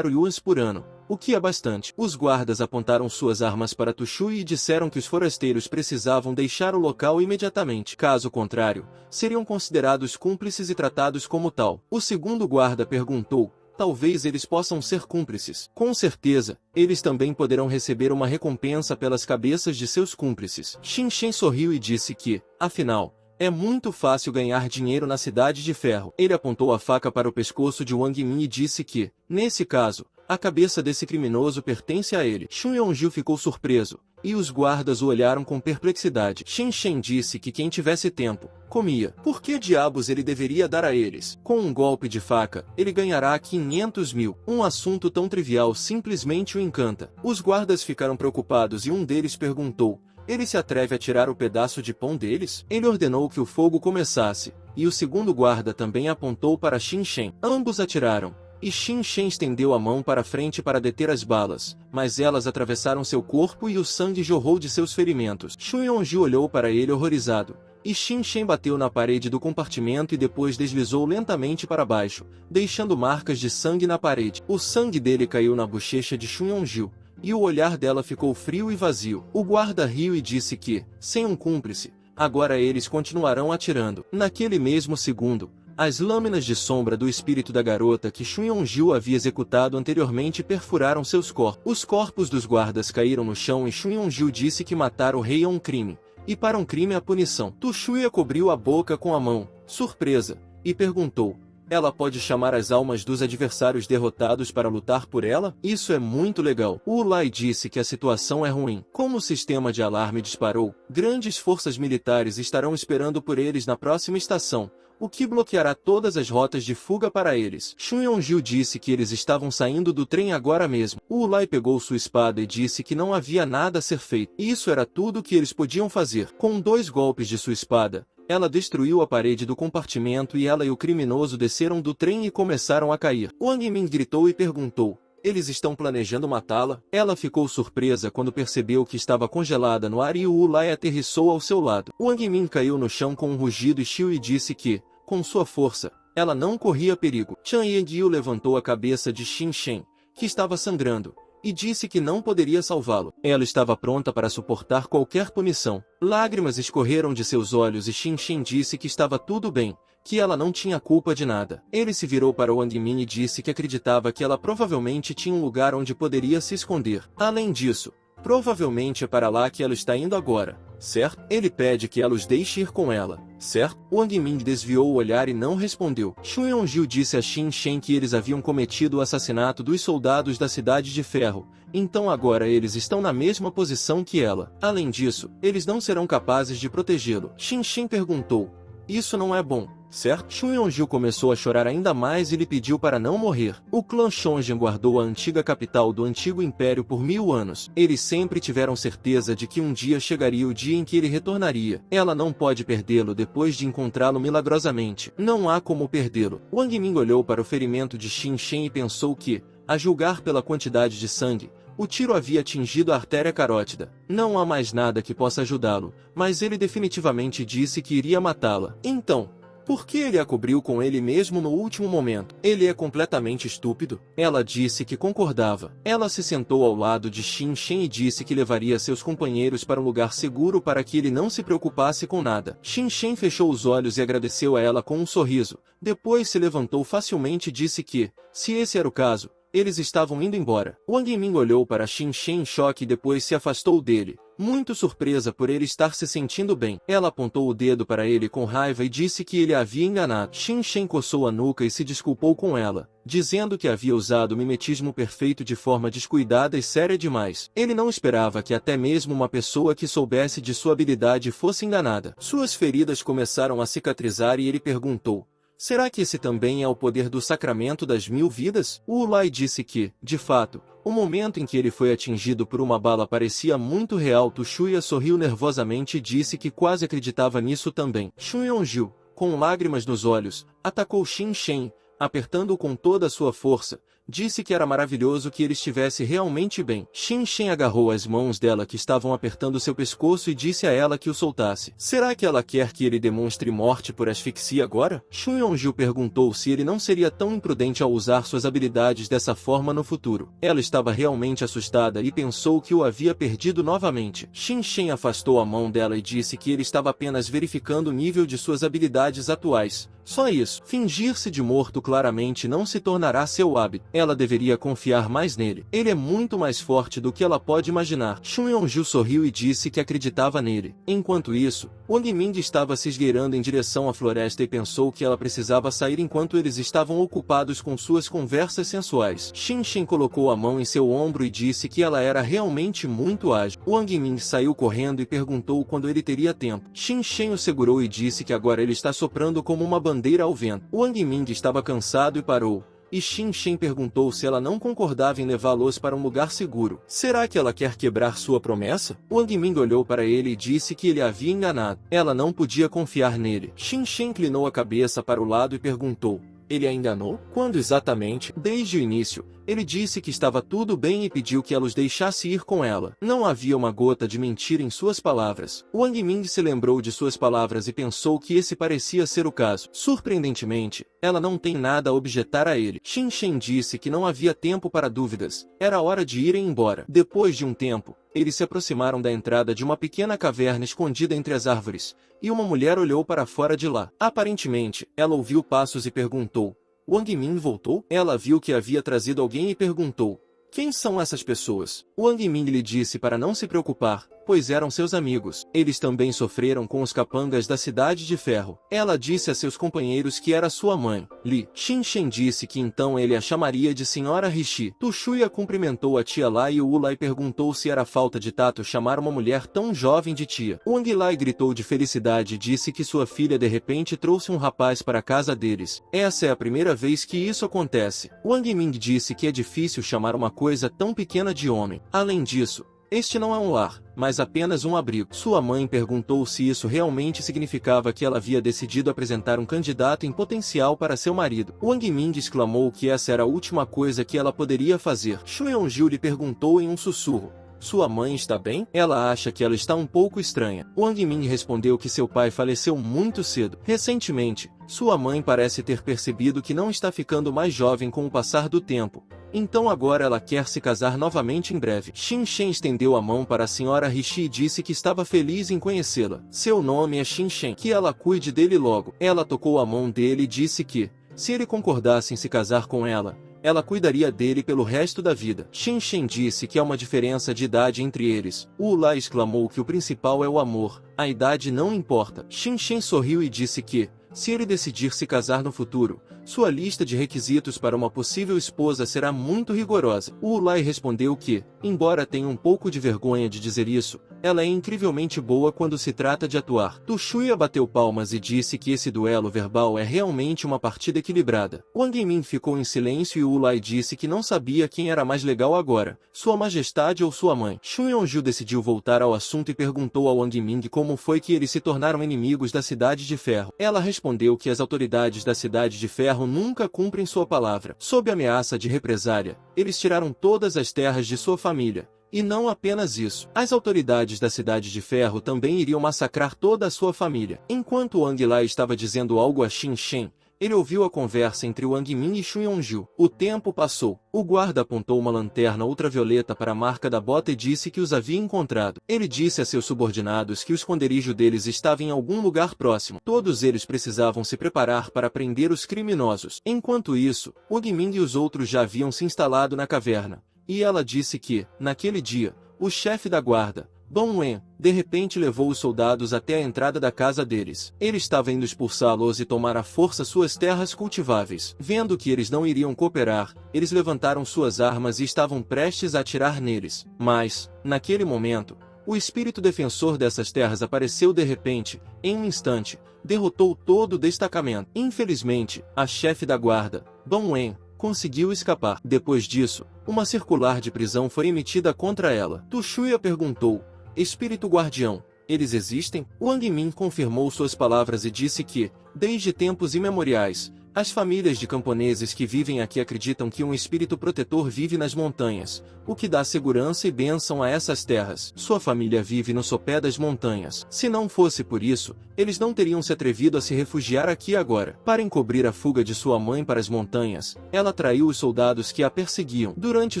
yuans por ano, o que é bastante. Os guardas apontaram suas armas para Tu Shui e disseram que os forasteiros precisavam deixar o local imediatamente. Caso contrário, seriam considerados cúmplices e tratados como tal. O segundo guarda perguntou: talvez eles possam ser cúmplices. Com certeza, eles também poderão receber uma recompensa pelas cabeças de seus cúmplices. Xin Shen sorriu e disse que, afinal, é muito fácil ganhar dinheiro na Cidade de Ferro. Ele apontou a faca para o pescoço de Wang Min e disse que, nesse caso, a cabeça desse criminoso pertence a ele. Xu Yongju ficou surpreso, e os guardas o olharam com perplexidade. Xin Shen disse que quem tivesse tempo, comia. Por que diabos ele deveria dar a eles? Com um golpe de faca, ele ganhará 500.000. Um assunto tão trivial simplesmente o encanta. Os guardas ficaram preocupados e um deles perguntou: ele se atreve a tirar o pedaço de pão deles? Ele ordenou que o fogo começasse, e o segundo guarda também apontou para Xin Shen. Ambos atiraram, e Xin Shen estendeu a mão para frente para deter as balas, mas elas atravessaram seu corpo e o sangue jorrou de seus ferimentos. Xu Yongju olhou para ele horrorizado, e Xin Shen bateu na parede do compartimento e depois deslizou lentamente para baixo, deixando marcas de sangue na parede. O sangue dele caiu na bochecha de Xu Yongju, e o olhar dela ficou frio e vazio. O guarda riu e disse que, sem um cúmplice, agora eles continuarão atirando. Naquele mesmo segundo, as lâminas de sombra do espírito da garota que Xu Yongju havia executado anteriormente perfuraram seus corpos. Os corpos dos guardas caíram no chão e Xu Yongju disse que matar o rei é um crime, e para um crime a punição. Tu Shui cobriu a boca com a mão, surpresa, e perguntou: ela pode chamar as almas dos adversários derrotados para lutar por ela? Isso é muito legal. Wu Lai disse que a situação é ruim. Como o sistema de alarme disparou, grandes forças militares estarão esperando por eles na próxima estação, o que bloqueará todas as rotas de fuga para eles. Xu Yongju disse que eles estavam saindo do trem agora mesmo. Wu Lai pegou sua espada e disse que não havia nada a ser feito. Isso era tudo que eles podiam fazer. Com 2 golpes de sua espada, ela destruiu a parede do compartimento e ela e o criminoso desceram do trem e começaram a cair. Wang Min gritou e perguntou: eles estão planejando matá-la? Ela ficou surpresa quando percebeu que estava congelada no ar e Wu Lai aterrissou ao seu lado. Wang Min caiu no chão com um rugido e Xiu disse que, com sua força, ela não corria perigo. Chan Yangyu levantou a cabeça de Xin Shen, que estava sangrando, e disse que não poderia salvá-lo. Ela estava pronta para suportar qualquer punição. Lágrimas escorreram de seus olhos e Xin Shen disse que estava tudo bem, que ela não tinha culpa de nada. Ele se virou para Wang Min e disse que acreditava que ela provavelmente tinha um lugar onde poderia se esconder. Além disso, provavelmente é para lá que ela está indo agora, certo? Ele pede que ela os deixe ir com ela, certo? Wang Min desviou o olhar e não respondeu. Xu Yongju disse a Xin Shen que eles haviam cometido o assassinato dos soldados da Cidade de Ferro, então agora eles estão na mesma posição que ela. Além disso, eles não serão capazes de protegê-lo. Xin Shen perguntou: isso não é bom, certo? Xu Yongju começou a chorar ainda mais e lhe pediu para não morrer. O clã Shongen guardou a antiga capital do antigo império por 1000 anos. Eles sempre tiveram certeza de que um dia chegaria o dia em que ele retornaria. Ela não pode perdê-lo depois de encontrá-lo milagrosamente. Não há como perdê-lo. Wang Min olhou para o ferimento de Xin Shen e pensou que, a julgar pela quantidade de sangue, o tiro havia atingido a artéria carótida. Não há mais nada que possa ajudá-lo, mas ele definitivamente disse que iria matá-la. Então, por que ele a cobriu com ele mesmo no último momento? Ele é completamente estúpido? Ela disse que concordava. Ela se sentou ao lado de Xin Shen e disse que levaria seus companheiros para um lugar seguro para que ele não se preocupasse com nada. Xin Shen fechou os olhos e agradeceu a ela com um sorriso. Depois se levantou facilmente e disse que, se esse era o caso, eles estavam indo embora. Wang Min olhou para Xin Shen em choque e depois se afastou dele, muito surpresa por ele estar se sentindo bem. Ela apontou o dedo para ele com raiva e disse que ele a havia enganado. Xin Shen coçou a nuca e se desculpou com ela, dizendo que havia usado o mimetismo perfeito de forma descuidada e séria demais. Ele não esperava que até mesmo uma pessoa que soubesse de sua habilidade fosse enganada. Suas feridas começaram a cicatrizar e ele perguntou: Será que esse também é o poder do sacramento das 1000 vidas? Wu Lai disse que, de fato, o momento em que ele foi atingido por uma bala parecia muito real. Tu Shuya sorriu nervosamente e disse que quase acreditava nisso também. Xu Yongju, com lágrimas nos olhos, atacou Xin Shen, apertando-o com toda a sua força. Disse que era maravilhoso que ele estivesse realmente bem. Xin Shen agarrou as mãos dela que estavam apertando seu pescoço e disse a ela que o soltasse. Será que ela quer que ele demonstre morte por asfixia agora? Xu Yongju perguntou se ele não seria tão imprudente ao usar suas habilidades dessa forma no futuro. Ela estava realmente assustada e pensou que o havia perdido novamente. Xin Shen afastou a mão dela e disse que ele estava apenas verificando o nível de suas habilidades atuais. Só isso. Fingir-se de morto claramente não se tornará seu hábito. Ela deveria confiar mais nele. Ele é muito mais forte do que ela pode imaginar. Xu Yongju sorriu e disse que acreditava nele. Enquanto isso, Wang Ming estava se esgueirando em direção à floresta e pensou que ela precisava sair enquanto eles estavam ocupados com suas conversas sensuais. Xin Shen colocou a mão em seu ombro e disse que ela era realmente muito ágil. Wang Ming saiu correndo e perguntou quando ele teria tempo. Xin Shen o segurou e disse que agora ele está soprando como uma bandeira ao vento. Wang Ming estava cansado e parou. E Xin Shen perguntou se ela não concordava em levá-los para um lugar seguro. Será que ela quer quebrar sua promessa? Wang Ming olhou para ele e disse que ele a havia enganado. Ela não podia confiar nele. Xin Shen inclinou a cabeça para o lado e perguntou: ele a enganou? Quando exatamente? Desde o início. Ele disse que estava tudo bem e pediu que ela os deixasse ir com ela. Não havia uma gota de mentira em suas palavras. Wang Ming se lembrou de suas palavras e pensou que esse parecia ser o caso. Surpreendentemente, ela não tem nada a objetar a ele. Xin Shen disse que não havia tempo para dúvidas. Era hora de irem embora. Depois de um tempo, eles se aproximaram da entrada de uma pequena caverna escondida entre as árvores, e uma mulher olhou para fora de lá. Aparentemente, ela ouviu passos e perguntou: Wang Ming voltou? Ela viu que havia trazido alguém e perguntou: quem são essas pessoas? Wang Ming lhe disse para não se preocupar, pois eram seus amigos. Eles também sofreram com os capangas da Cidade de Ferro. Ela disse a seus companheiros que era sua mãe, Li. Xin Shen disse que então ele a chamaria de Senhora Rishi. Tu Shuya cumprimentou a tia Lai e Wu Lai perguntou se era falta de tato chamar uma mulher tão jovem de tia. Wang Lai gritou de felicidade e disse que sua filha de repente trouxe um rapaz para a casa deles. Essa é a primeira vez que isso acontece. Wang Ming disse que é difícil chamar uma coisa tão pequena de homem. Além disso, este não é um lar, mas apenas um abrigo. Sua mãe perguntou se isso realmente significava que ela havia decidido apresentar um candidato em potencial para seu marido. Wang Ming exclamou que essa era a última coisa que ela poderia fazer. Xu Yongju lhe perguntou em um sussurro: sua mãe está bem? Ela acha que ela está um pouco estranha. Wang Ming respondeu que seu pai faleceu muito cedo. Recentemente, sua mãe parece ter percebido que não está ficando mais jovem com o passar do tempo. Então agora ela quer se casar novamente em breve. Xin Shen estendeu a mão para a senhora Rishi e disse que estava feliz em conhecê-la. Seu nome é Xin Shen. Que ela cuide dele logo. Ela tocou a mão dele e disse que, se ele concordasse em se casar com ela, ela cuidaria dele pelo resto da vida. Xin Shen disse que há uma diferença de idade entre eles. Wu Lai exclamou que o principal é o amor. A idade não importa. Xin Shen sorriu e disse que, se ele decidir se casar no futuro, sua lista de requisitos para uma possível esposa será muito rigorosa. Wu Lai respondeu que, embora tenha um pouco de vergonha de dizer isso, ela é incrivelmente boa quando se trata de atuar. Tu Shuya bateu palmas e disse que esse duelo verbal é realmente uma partida equilibrada. Wang Ming ficou em silêncio e Wu Lai disse que não sabia quem era mais legal agora, Sua Majestade ou sua mãe. Xu Yongju decidiu voltar ao assunto e perguntou a Wang Ming como foi que eles se tornaram inimigos da Cidade de Ferro. Ela respondeu que as autoridades da Cidade de Ferro nunca cumprem sua palavra. Sob ameaça de represália, eles tiraram todas as terras de sua família. E não apenas isso. As autoridades da Cidade de Ferro também iriam massacrar toda a sua família. Enquanto Wang Lai estava dizendo algo a Xin Shen, ele ouviu a conversa entre Wang Ming e Xu Yongju. O tempo passou. O guarda apontou uma lanterna ultravioleta para a marca da bota e disse que os havia encontrado. Ele disse a seus subordinados que o esconderijo deles estava em algum lugar próximo. Todos eles precisavam se preparar para prender os criminosos. Enquanto isso, Wang Ming e os outros já haviam se instalado na caverna. E ela disse que, naquele dia, o chefe da guarda, Dong Wen, de repente levou os soldados até a entrada da casa deles. Ele estava indo expulsá-los e tomar à força suas terras cultiváveis. Vendo que eles não iriam cooperar, eles levantaram suas armas e estavam prestes a atirar neles. Mas, naquele momento, O espírito defensor dessas terras apareceu de repente, em um instante, derrotou todo o destacamento. Infelizmente, a chefe da guarda, Dong Wen, conseguiu escapar. Depois disso, uma circular de prisão foi emitida contra ela. Tu Shuya perguntou, espírito guardião, eles existem? Wang Min confirmou suas palavras e disse que, desde tempos imemoriais, as famílias de camponeses que vivem aqui acreditam que um espírito protetor vive nas montanhas, o que dá segurança e bênção a essas terras. Sua família vive no sopé das montanhas. Se não fosse por isso, eles não teriam se atrevido a se refugiar aqui agora. Para encobrir a fuga de sua mãe para as montanhas, ela traiu os soldados que a perseguiam. Durante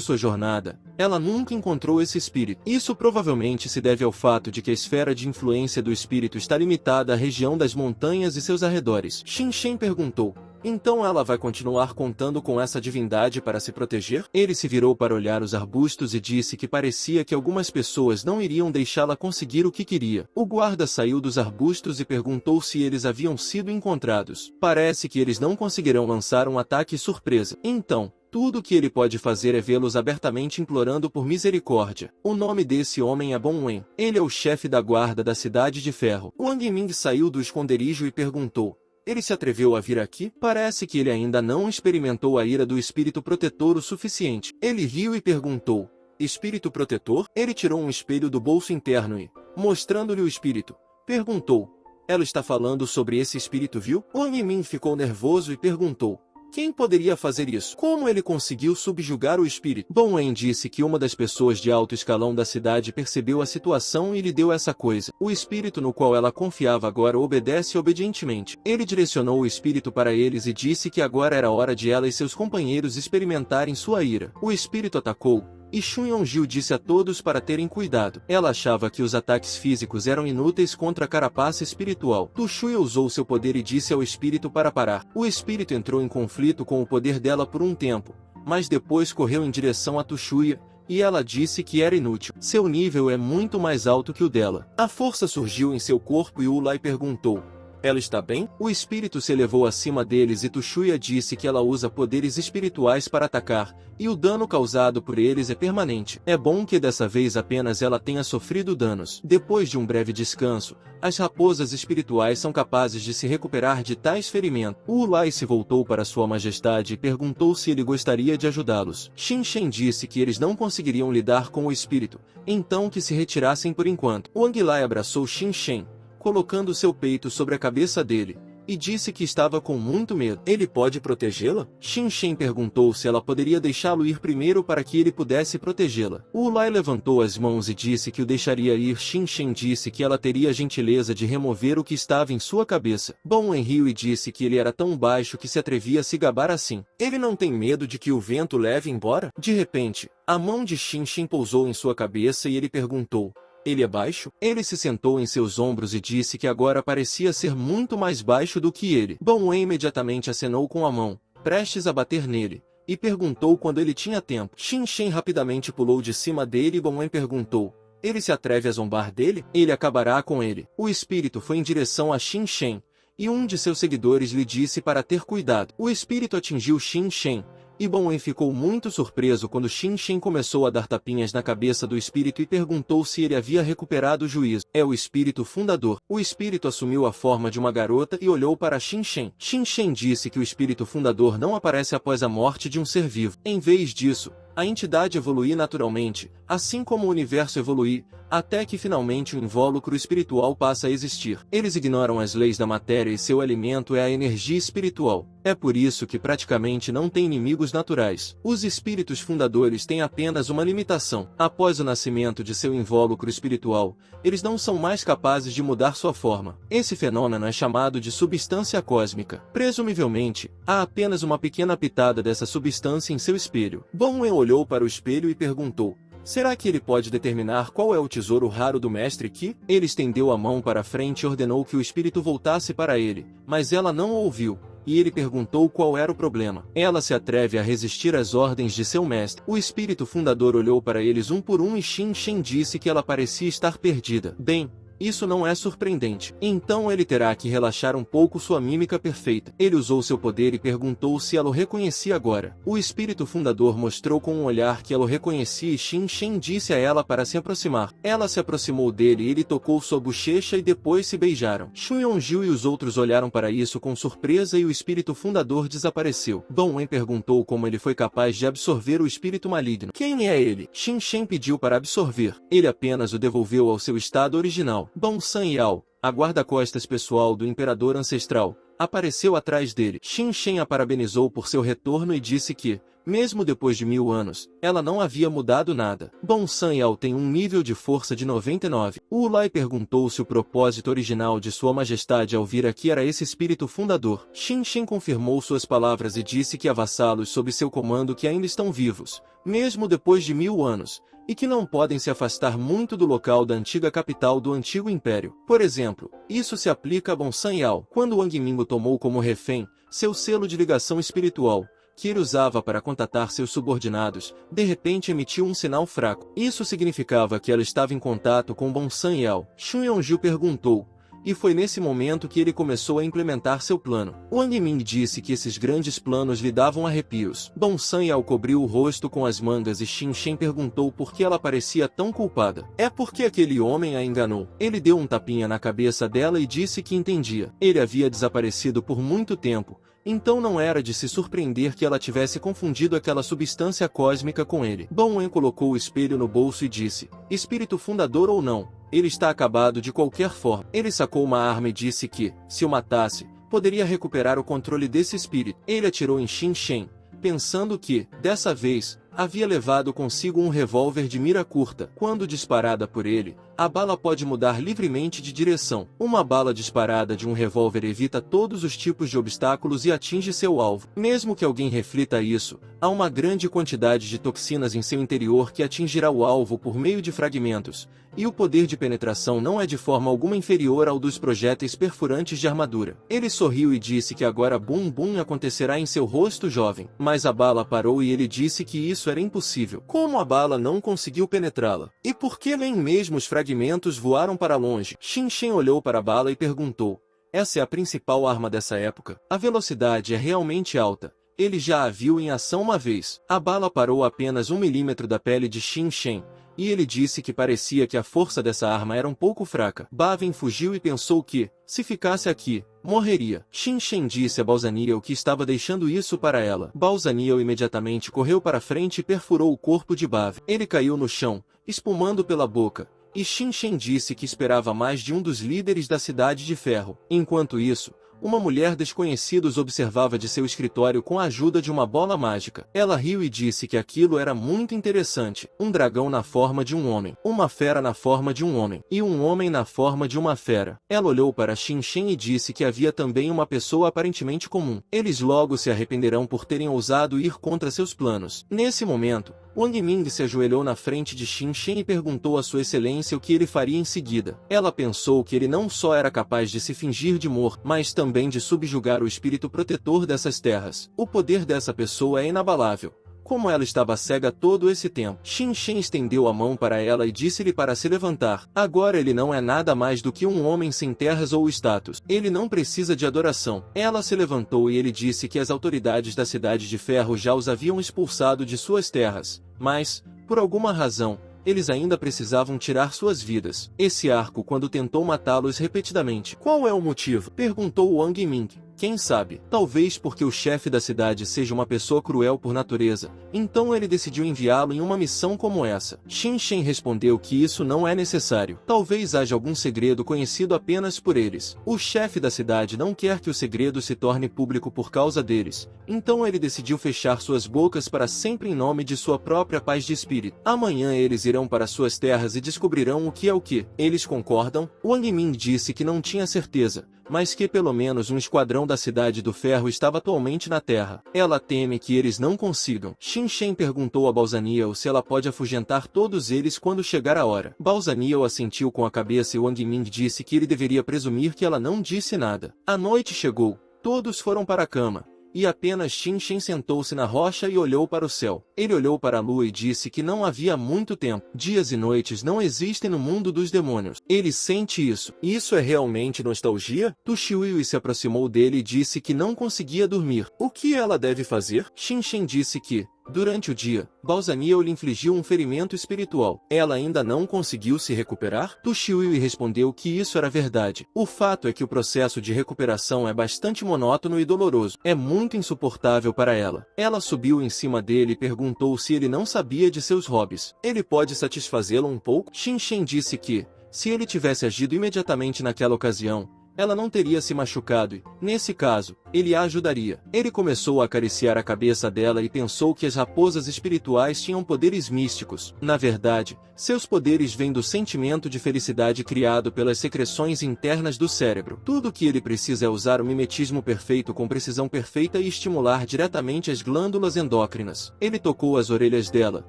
sua jornada, ela nunca encontrou esse espírito. Isso provavelmente se deve ao fato de que a esfera de influência do espírito está limitada à região das montanhas e seus arredores. Xin Shen perguntou, então ela vai continuar contando com essa divindade para se proteger? Ele se virou para olhar os arbustos e disse que parecia que algumas pessoas não iriam deixá-la conseguir o que queria. O guarda saiu dos arbustos e perguntou se eles haviam sido encontrados. Parece que eles não conseguirão lançar um ataque surpresa. Então, tudo o que ele pode fazer é vê-los abertamente implorando por misericórdia. O nome desse homem é Dong Wen. Ele é o chefe da guarda da Cidade de Ferro. Wang Ming saiu do esconderijo e perguntou, ele se atreveu a vir aqui? Parece que ele ainda não experimentou a ira do espírito protetor o suficiente. Ele riu e perguntou, espírito protetor? Ele tirou um espelho do bolso interno e, mostrando-lhe o espírito, perguntou, ela está falando sobre esse espírito, viu? Wang Min ficou nervoso e perguntou, quem poderia fazer isso? Como ele conseguiu subjugar o espírito? Dong Wen disse que uma das pessoas de alto escalão da cidade percebeu a situação e lhe deu essa coisa. O espírito no qual ela confiava agora obedece obedientemente. Ele direcionou o espírito para eles e disse que agora era hora de ela e seus companheiros experimentarem sua ira. O espírito atacou, e Xun Yongjil disse a todos para terem cuidado. Ela achava que os ataques físicos eram inúteis contra a carapaça espiritual. Tu Shuya usou seu poder e disse ao espírito para parar. O espírito entrou em conflito com o poder dela por um tempo, mas depois correu em direção a Tu Shuya, e ela disse que era inútil. Seu nível é muito mais alto que o dela. A força surgiu em seu corpo e Ulai perguntou, ela está bem? O espírito se elevou acima deles e Tu Shuya disse que ela usa poderes espirituais para atacar, e o dano causado por eles é permanente. É bom que dessa vez apenas ela tenha sofrido danos. Depois de um breve descanso, as raposas espirituais são capazes de se recuperar de tais ferimentos. O Ulai se voltou para sua majestade e perguntou se ele gostaria de ajudá-los. Xin Shen disse que eles não conseguiriam lidar com o espírito, então que se retirassem por enquanto. Wang Lai abraçou Xin Shen, colocando seu peito sobre a cabeça dele, e disse que estava com muito medo. Ele pode protegê-la? Xin Shen perguntou se ela poderia deixá-lo ir primeiro para que ele pudesse protegê-la. Ulai levantou as mãos e disse que o deixaria ir. Xin Shen disse que ela teria a gentileza de remover o que estava em sua cabeça. Dong Wen riu e disse que ele era tão baixo que se atrevia a se gabar assim. Ele não tem medo de que o vento leve embora? De repente, a mão de Xin Shen pousou em sua cabeça e ele perguntou, ele é baixo? Ele se sentou em seus ombros e disse que agora parecia ser muito mais baixo do que ele. Dong Wen imediatamente acenou com a mão, prestes a bater nele, e perguntou quando ele tinha tempo. Xin Shen rapidamente pulou de cima dele e Dong Wen perguntou, ele se atreve a zombar dele? Ele acabará com ele. O espírito foi em direção a Xin Shen, e um de seus seguidores lhe disse para ter cuidado. O espírito atingiu Xin Shen, e Dong Wen ficou muito surpreso quando Xin Shen começou a dar tapinhas na cabeça do espírito e perguntou se ele havia recuperado o juízo. É o espírito fundador. O espírito assumiu a forma de uma garota e olhou para Xin Shen. Xin Shen disse que o espírito fundador não aparece após a morte de um ser vivo. Em vez disso, a entidade evolui naturalmente, assim como o universo evolui, até que finalmente o invólucro espiritual passa a existir. Eles ignoram as leis da matéria e seu alimento é a energia espiritual. É por isso que praticamente não tem inimigos naturais. Os espíritos fundadores têm apenas uma limitação. Após o nascimento de seu invólucro espiritual, eles não são mais capazes de mudar sua forma. Esse fenômeno é chamado de substância cósmica. Presumivelmente, há apenas uma pequena pitada dessa substância em seu espelho. Dong Wen olhou para o espelho e perguntou, será que ele pode determinar qual é o tesouro raro do mestre Qi? Ele estendeu a mão para frente e ordenou que o espírito voltasse para ele, mas ela não o ouviu, e ele perguntou qual era o problema. Ela se atreve a resistir às ordens de seu mestre. O espírito fundador olhou para eles um por um e Xin Shen disse que ela parecia estar perdida. Bem, isso não é surpreendente. Então ele terá que relaxar um pouco sua mímica perfeita. Ele usou seu poder e perguntou se ela o reconhecia agora. O espírito fundador mostrou com um olhar que ela o reconhecia e Xin Shen disse a ela para se aproximar. Ela se aproximou dele e ele tocou sua bochecha e depois se beijaram. Xu Yonju e os outros olharam para isso com surpresa e o espírito fundador desapareceu. Dong Wen perguntou como ele foi capaz de absorver o espírito maligno. Quem é ele? Xin Shen pediu para absorver. Ele apenas o devolveu ao seu estado original. Dong San Yao, a guarda-costas pessoal do imperador ancestral, apareceu atrás dele. Xin Shen a parabenizou por seu retorno e disse que, mesmo depois de 1000 anos, ela não havia mudado nada. Dong San Yao tem um nível de força de 99. Wu Lai perguntou se o propósito original de Sua Majestade ao vir aqui era esse espírito fundador. Xin Shen confirmou suas palavras e disse que há vassalos sob seu comando que ainda estão vivos, mesmo depois de 1000 anos, e que não podem se afastar muito do local da antiga capital do antigo império. Por exemplo, isso se aplica a Dong San Yao. Quando Wang Ming o tomou como refém, seu selo de ligação espiritual, que ele usava para contatar seus subordinados, de repente emitiu um sinal fraco. Isso significava que ela estava em contato com Dong San Yao. Xu Yonju perguntou, e foi nesse momento que ele começou a implementar seu plano. Wang Ming disse que esses grandes planos lhe davam arrepios. Dong San Yao cobriu o rosto com as mangas e Xin Shen perguntou por que ela parecia tão culpada. É porque aquele homem a enganou. Ele deu um tapinha na cabeça dela e disse que entendia. Ele havia desaparecido por muito tempo, então não era de se surpreender que ela tivesse confundido aquela substância cósmica com ele. Dong Wen colocou o espelho no bolso e disse, espírito fundador ou não, ele está acabado de qualquer forma. Ele sacou uma arma e disse que, se o matasse, poderia recuperar o controle desse espírito. Ele atirou em Xin Shen, pensando que, dessa vez, havia levado consigo um revólver de mira curta. Quando disparada por ele, a bala pode mudar livremente de direção. Uma bala disparada de um revólver evita todos os tipos de obstáculos e atinge seu alvo. Mesmo que alguém reflita isso, há uma grande quantidade de toxinas em seu interior que atingirá o alvo por meio de fragmentos, e o poder de penetração não é de forma alguma inferior ao dos projéteis perfurantes de armadura. Ele sorriu e disse que agora Bum Bum acontecerá em seu rosto jovem, mas a bala parou e ele disse que isso era impossível. Como a bala não conseguiu penetrá-la? E por que nem mesmo os fragmentos voaram para longe? Xin Shen olhou para a bala e perguntou, essa é a principal arma dessa época? A velocidade é realmente alta. Ele já a viu em ação uma vez. A bala parou a apenas 1 milímetro da pele de Xin Shen, e ele disse que parecia que a força dessa arma era um pouco fraca. Baven fugiu e pensou que, se ficasse aqui, morreria. Xin Shen disse a Balzaniel que estava deixando isso para ela. Balzaniel imediatamente correu para frente e perfurou o corpo de Baven. Ele caiu no chão, espumando pela boca, e Xin Shen disse que esperava mais de um dos líderes da Cidade de Ferro. Enquanto isso, uma mulher desconhecida os observava de seu escritório com a ajuda de uma bola mágica. Ela riu e disse que aquilo era muito interessante. Um dragão na forma de um homem, uma fera na forma de um homem, e um homem na forma de uma fera. Ela olhou para Xin Shen e disse que havia também uma pessoa aparentemente comum. Eles logo se arrependerão por terem ousado ir contra seus planos. Nesse momento, Wang Ming se ajoelhou na frente de Xin Shen e perguntou a Sua Excelência o que ele faria em seguida. Ela pensou que ele não só era capaz de se fingir de morto, mas também de subjugar o espírito protetor dessas terras. O poder dessa pessoa é inabalável. Como ela estava cega todo esse tempo, Xin Shen estendeu a mão para ela e disse-lhe para se levantar. Agora ele não é nada mais do que um homem sem terras ou status. Ele não precisa de adoração. Ela se levantou e ele disse que as autoridades da Cidade de Ferro já os haviam expulsado de suas terras, mas, por alguma razão, eles ainda precisavam tirar suas vidas. Esse arco quando tentou matá-los repetidamente. Qual é o motivo? Perguntou Wang Ming. Quem sabe? Talvez porque o chefe da cidade seja uma pessoa cruel por natureza, então ele decidiu enviá-lo em uma missão como essa. Xin Shen respondeu que isso não é necessário. Talvez haja algum segredo conhecido apenas por eles. O chefe da cidade não quer que o segredo se torne público por causa deles, então ele decidiu fechar suas bocas para sempre em nome de sua própria paz de espírito. Amanhã eles irão para suas terras e descobrirão o que é o que. Eles concordam? Wang Ming disse que não tinha certeza, mas que pelo menos um esquadrão da Cidade do Ferro estava atualmente na Terra. Ela teme que eles não consigam. Xin Shen perguntou a Balzaniel se ela pode afugentar todos eles quando chegar a hora. Balzaniel assentiu com a cabeça e Wang Ming disse que ele deveria presumir que ela não disse nada. A noite chegou, todos foram para a cama, e apenas Xin Shen sentou-se na rocha e olhou para o céu. Ele olhou para a lua e disse que não havia muito tempo. Dias e noites não existem no mundo dos demônios. Ele sente isso. Isso é realmente nostalgia? Tu Xiuyui se aproximou dele e disse que não conseguia dormir. O que ela deve fazer? Xin Shen disse que, durante o dia, Balzaniel lhe infligiu um ferimento espiritual. Ela ainda não conseguiu se recuperar? Tu Xiuyui respondeu que isso era verdade. O fato é que o processo de recuperação é bastante monótono e doloroso. É muito insuportável para ela. Ela subiu em cima dele e perguntou se ele não sabia de seus hobbies. Ele pode satisfazê-lo um pouco? Xin Shen disse que, se ele tivesse agido imediatamente naquela ocasião, ela não teria se machucado e, nesse caso, ele a ajudaria. Ele começou a acariciar a cabeça dela e pensou que as raposas espirituais tinham poderes místicos. Na verdade, seus poderes vêm do sentimento de felicidade criado pelas secreções internas do cérebro. Tudo o que ele precisa é usar o mimetismo perfeito com precisão perfeita e estimular diretamente as glândulas endócrinas. Ele tocou as orelhas dela,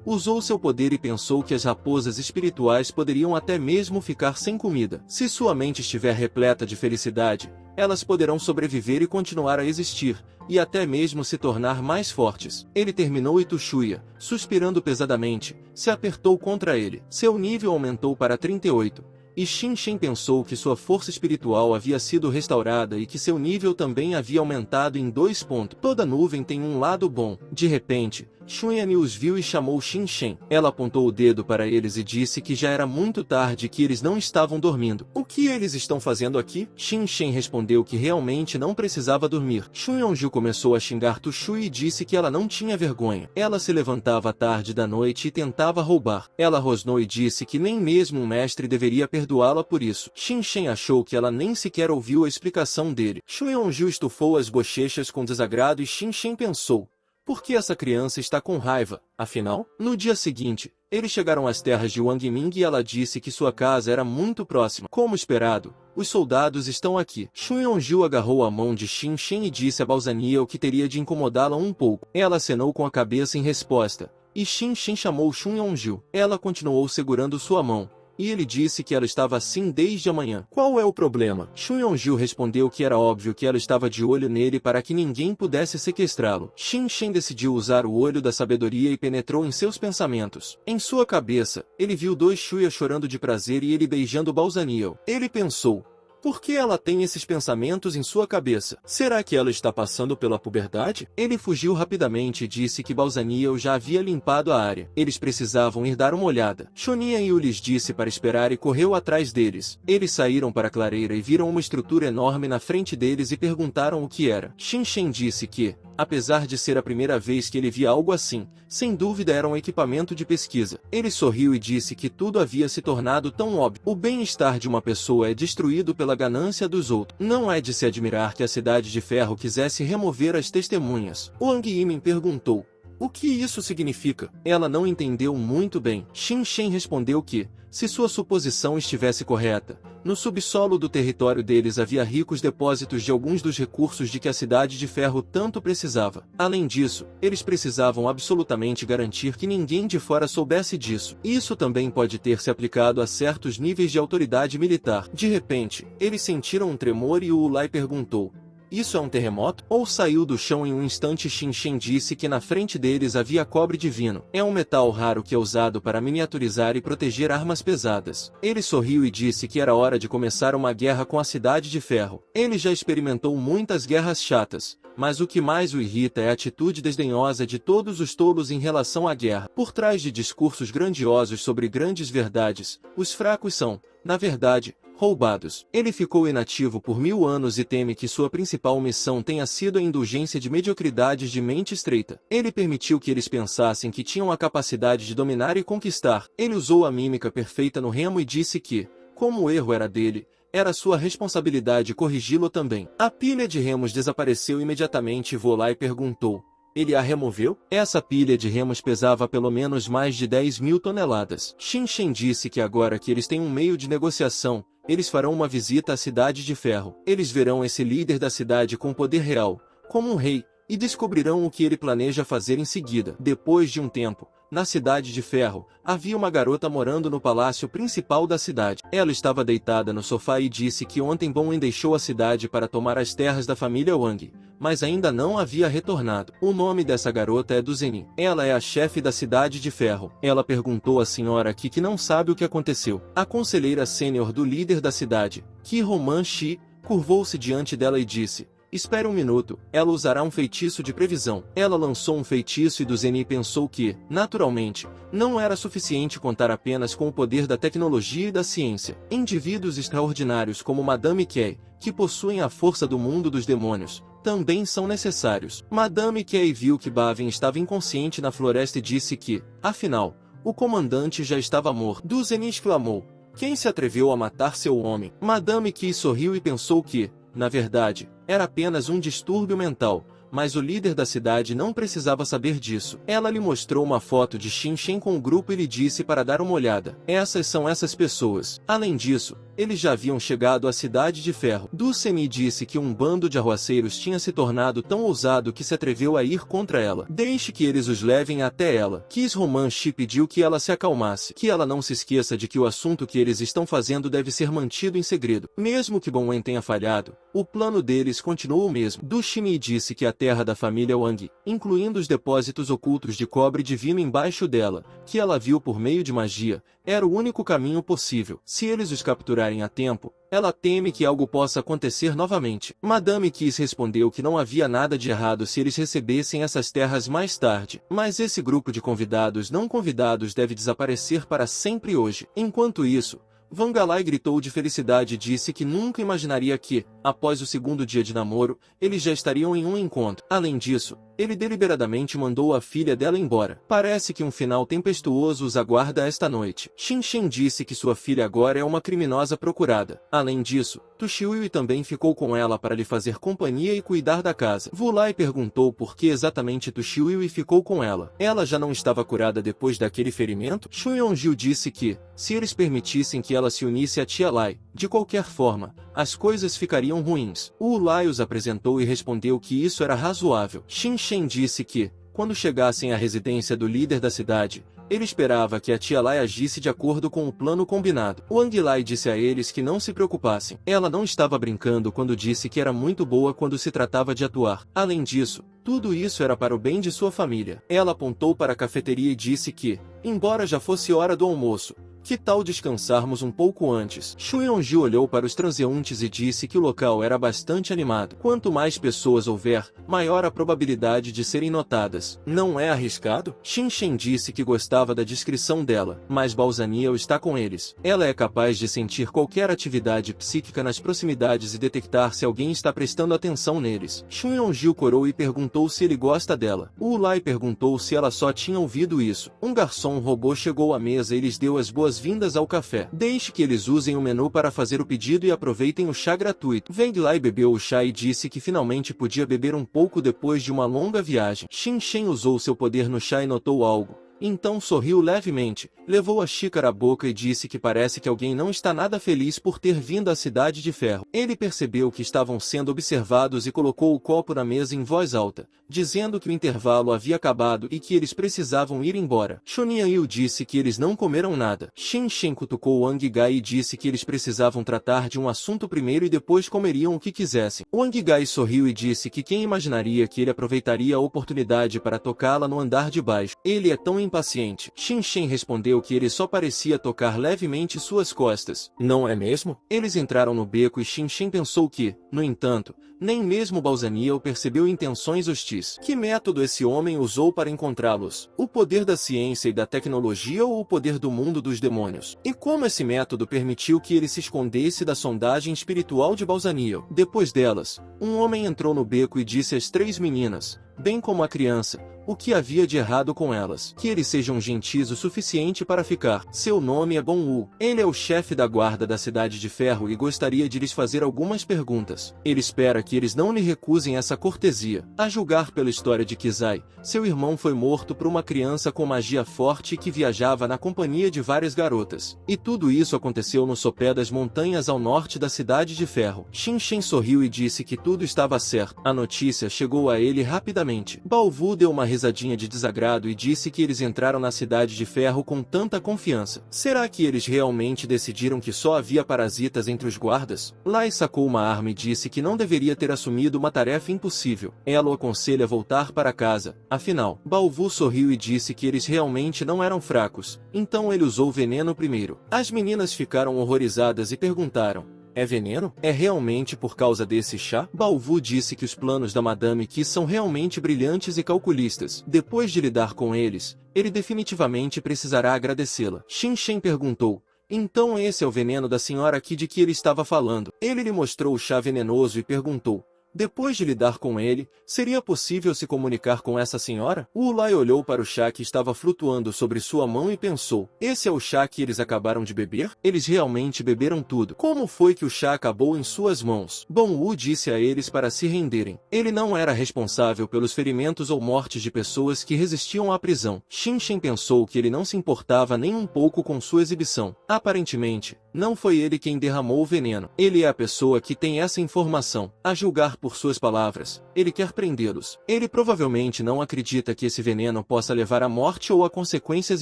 usou seu poder e pensou que as raposas espirituais poderiam até mesmo ficar sem comida. Se sua mente estiver repleta de felicidade, elas poderão sobreviver e continuar a existir, e até mesmo se tornar mais fortes. Ele terminou e Tuxuya, suspirando pesadamente, se apertou contra ele. Seu nível aumentou para 38. E Xin Shen pensou que sua força espiritual havia sido restaurada e que seu nível também havia aumentado em 2 pontos. Toda nuvem tem um lado bom. De repente, Xuanyi os viu e chamou Xin Shen. Ela apontou o dedo para eles e disse que já era muito tarde e que eles não estavam dormindo. O que eles estão fazendo aqui? Xin Shen respondeu que realmente não precisava dormir. Xuanyi começou a xingar Tuxuyi e disse que ela não tinha vergonha. Ela se levantava à tarde da noite e tentava roubar. Ela rosnou e disse que nem mesmo um mestre deveria perdoá-la por isso. Xin Shen achou que ela nem sequer ouviu a explicação dele. Xuanyi estufou as bochechas com desagrado e Xin Shen pensou: por que essa criança está com raiva? Afinal, no dia seguinte, eles chegaram às terras de Wang Ming e ela disse que sua casa era muito próxima. Como esperado, os soldados estão aqui. Xuanyi agarrou a mão de Xin Shen e disse a Balzaniel que teria de incomodá-la um pouco. Ela acenou com a cabeça em resposta, e Xin Shen chamou Xuanyi. Ela continuou segurando sua mão, e ele disse que ela estava assim desde a manhã. Qual é o problema? Xuanyi respondeu que era óbvio que ela estava de olho nele para que ninguém pudesse sequestrá-lo. Xin Shen decidiu usar o olho da sabedoria e penetrou em seus pensamentos. Em sua cabeça, ele viu 2 Xuya chorando de prazer e ele beijando Balzaniel. Ele pensou: por que ela tem esses pensamentos em sua cabeça? Será que ela está passando pela puberdade? Ele fugiu rapidamente e disse que Balzaniel já havia limpado a área. Eles precisavam ir dar uma olhada. Xuanyi lhes disse para esperar e correu atrás deles. Eles saíram para a clareira e viram uma estrutura enorme na frente deles e perguntaram o que era. Xin Shen disse que, apesar de ser a primeira vez que ele via algo assim, sem dúvida era um equipamento de pesquisa. Ele sorriu e disse que tudo havia se tornado tão óbvio. O bem-estar de uma pessoa é destruído pela ganância dos outros. Não é de se admirar que a Cidade de Ferro quisesse remover as testemunhas. Wang Yimin perguntou: o que isso significa? Ela não entendeu muito bem. Xin Shen respondeu que, se sua suposição estivesse correta, no subsolo do território deles havia ricos depósitos de alguns dos recursos de que a Cidade de Ferro tanto precisava. Além disso, eles precisavam absolutamente garantir que ninguém de fora soubesse disso. Isso também pode ter se aplicado a certos níveis de autoridade militar. De repente, eles sentiram um tremor e o Ulai perguntou: isso é um terremoto? Ou saiu do chão em um instante? Xin Shen disse que na frente deles havia cobre divino. É um metal raro que é usado para miniaturizar e proteger armas pesadas. Ele sorriu e disse que era hora de começar uma guerra com a Cidade de Ferro. Ele já experimentou muitas guerras chatas, mas o que mais o irrita é a atitude desdenhosa de todos os tolos em relação à guerra. Por trás de discursos grandiosos sobre grandes verdades, os fracos são, na verdade, roubados. Ele ficou inativo por 1000 anos e teme que sua principal missão tenha sido a indulgência de mediocridades de mente estreita. Ele permitiu que eles pensassem que tinham a capacidade de dominar e conquistar. Ele usou a mímica perfeita no remo e disse que, como o erro era dele, era sua responsabilidade corrigi-lo também. A pilha de remos desapareceu imediatamente e Volai perguntou: ele a removeu? Essa pilha de remos pesava pelo menos mais de 10.000 toneladas. Xin Shen disse que agora que eles têm um meio de negociação, eles farão uma visita à Cidade de Ferro. Eles verão esse líder da cidade com poder real, como um rei, e descobrirão o que ele planeja fazer em seguida. Depois de um tempo, Na Cidade de Ferro, havia uma garota morando no palácio principal da cidade. Ela estava deitada no sofá e disse que ontem Bowen deixou a cidade para tomar as terras da família Wang, mas ainda não havia retornado. O nome dessa garota é Duzenin. Ela é a chefe da Cidade de Ferro. Ela perguntou à senhora Qi que não sabe o que aconteceu. A conselheira sênior do líder da cidade, Qi Roman Shi, curvou-se diante dela e disse: espere um minuto, ela usará um feitiço de previsão. Ela lançou um feitiço e Duzenin pensou que, naturalmente, não era suficiente contar apenas com o poder da tecnologia e da ciência. Indivíduos extraordinários como Madame Kay, que possuem a força do mundo dos demônios, também são necessários. Madame Kay viu que Bavin estava inconsciente na floresta e disse que, afinal, o comandante já estava morto. Duzenin exclamou: quem se atreveu a matar seu homem? Madame Kay sorriu e pensou que, na verdade, era apenas um distúrbio mental, mas o líder da cidade não precisava saber disso. Ela lhe mostrou uma foto de Xin Shen com o grupo e lhe disse para dar uma olhada. Essas são essas pessoas. Além disso, eles já haviam chegado à Cidade de Ferro. Ducemin disse que um bando de arruaceiros tinha se tornado tão ousado que se atreveu a ir contra ela. Deixe que eles os levem até ela. Qi Roman Shi pediu que ela se acalmasse, que ela não se esqueça de que o assunto que eles estão fazendo deve ser mantido em segredo. Mesmo que Bowen tenha falhado, o plano deles continua o mesmo. Dushimi disse que a terra da família Wang, incluindo os depósitos ocultos de cobre divino embaixo dela, que ela viu por meio de magia, era o único caminho possível. Se eles os capturarem a tempo, ela teme que algo possa acontecer novamente. Madame Kiss respondeu que não havia nada de errado se eles recebessem essas terras mais tarde, mas esse grupo de convidados não convidados deve desaparecer para sempre hoje. Enquanto isso, Vangalai gritou de felicidade e disse que nunca imaginaria que, após o segundo dia de namoro, eles já estariam em um encontro. Além disso, ele deliberadamente mandou a filha dela embora. Parece que um final tempestuoso os aguarda esta noite. Xin Shen disse que sua filha agora é uma criminosa procurada. Além disso, Tu Xiuyui também ficou com ela para lhe fazer companhia e cuidar da casa. Wu Lai perguntou por que exatamente Tu Xiuyui ficou com ela. Ela já não estava curada depois daquele ferimento? Xu Yongjiu disse que, se eles permitissem que ela se unisse a Tia Lai, de qualquer forma, as coisas ficariam ruins. Wu Lai os apresentou e respondeu que isso era razoável. Xin Shen disse que, quando chegassem à residência do líder da cidade, ele esperava que a Tia Lai agisse de acordo com o plano combinado. Wang Lai disse a eles que não se preocupassem. Ela não estava brincando quando disse que era muito boa quando se tratava de atuar. Além disso, tudo isso era para o bem de sua família. Ela apontou para a cafeteria e disse que, embora já fosse hora do almoço, que tal descansarmos um pouco antes? Xu Yongji olhou para os transeuntes e disse que o local era bastante animado. Quanto mais pessoas houver, maior a probabilidade de serem notadas. Não é arriscado? Xin Shen disse que gostava da descrição dela, mas Balzaniel está com eles. Ela é capaz de sentir qualquer atividade psíquica nas proximidades e detectar se alguém está prestando atenção neles. Xu Yongji corou e perguntou se ele gosta dela. Wu Lai perguntou se ela só tinha ouvido isso. Um garçom robô chegou à mesa e lhes deu as boas-vindas ao café. Deixe que eles usem o menu para fazer o pedido e aproveitem o chá gratuito. Wang Lai bebeu o chá e disse que finalmente podia beber um pouco depois de uma longa viagem. Xin Shen usou seu poder no chá e notou algo. Então sorriu levemente, levou a xícara à boca e disse que parece que alguém não está nada feliz por ter vindo à Cidade de Ferro. Ele percebeu que estavam sendo observados e colocou o copo na mesa em voz alta, dizendo que o intervalo havia acabado e que eles precisavam ir embora. Xunia Yu disse que eles não comeram nada. Xin Shen cutucou Wang Gai e disse que eles precisavam tratar de um assunto primeiro e depois comeriam o que quisessem. Wang Gai sorriu e disse que quem imaginaria que ele aproveitaria a oportunidade para tocá-la no andar de baixo. Ele é tão impaciente. Xin Shen respondeu que ele só parecia tocar levemente suas costas. Não é mesmo? Eles entraram no beco e Xin Shen pensou que, no entanto, nem mesmo Balzaniel percebeu intenções hostis. Que método esse homem usou para encontrá-los? O poder da ciência e da tecnologia ou o poder do mundo dos demônios? E como esse método permitiu que ele se escondesse da sondagem espiritual de Balzaniel? Depois delas, um homem entrou no beco e disse às três meninas, bem como a criança, o que havia de errado com elas. Que eles sejam gentis o suficiente para ficar. Seu nome é Bon Wu. Ele é o chefe da guarda da Cidade de Ferro e gostaria de lhes fazer algumas perguntas. Ele espera que eles não lhe recusem essa cortesia. A julgar pela história de Kizai, seu irmão foi morto por uma criança com magia forte que viajava na companhia de várias garotas. E tudo isso aconteceu no sopé das montanhas ao norte da Cidade de Ferro. Xin Shen sorriu e disse que tudo estava certo. A notícia chegou a ele rapidamente. rapidamente. Bao Vu deu uma risadinha de desagrado e disse que eles entraram na Cidade de Ferro com tanta confiança. Será que eles realmente decidiram que só havia parasitas entre os guardas? Lai sacou uma arma e disse que não deveria ter assumido uma tarefa impossível. Ela o aconselha a voltar para casa. Afinal, Bao Vu sorriu e disse que eles realmente não eram fracos, então ele usou veneno primeiro. As meninas ficaram horrorizadas e perguntaram: é veneno? É realmente por causa desse chá? Bao Vu disse que os planos da Madame Qi são realmente brilhantes e calculistas. Depois de lidar com eles, ele definitivamente precisará agradecê-la. Xin Shen perguntou: então esse é o veneno da senhora Qi de que ele estava falando? Ele lhe mostrou o chá venenoso e perguntou: depois de lidar com ele, seria possível se comunicar com essa senhora? Wu Lai olhou para o chá que estava flutuando sobre sua mão e pensou: esse é o chá que eles acabaram de beber? Eles realmente beberam tudo. Como foi que o chá acabou em suas mãos? Bom Wu disse a eles para se renderem. Ele não era responsável pelos ferimentos ou mortes de pessoas que resistiam à prisão. Xin Shen pensou que ele não se importava nem um pouco com sua exibição. Aparentemente, não foi ele quem derramou o veneno. Ele é a pessoa que tem essa informação. A julgar por suas palavras, ele quer prendê-los. Ele provavelmente não acredita que esse veneno possa levar à morte ou a consequências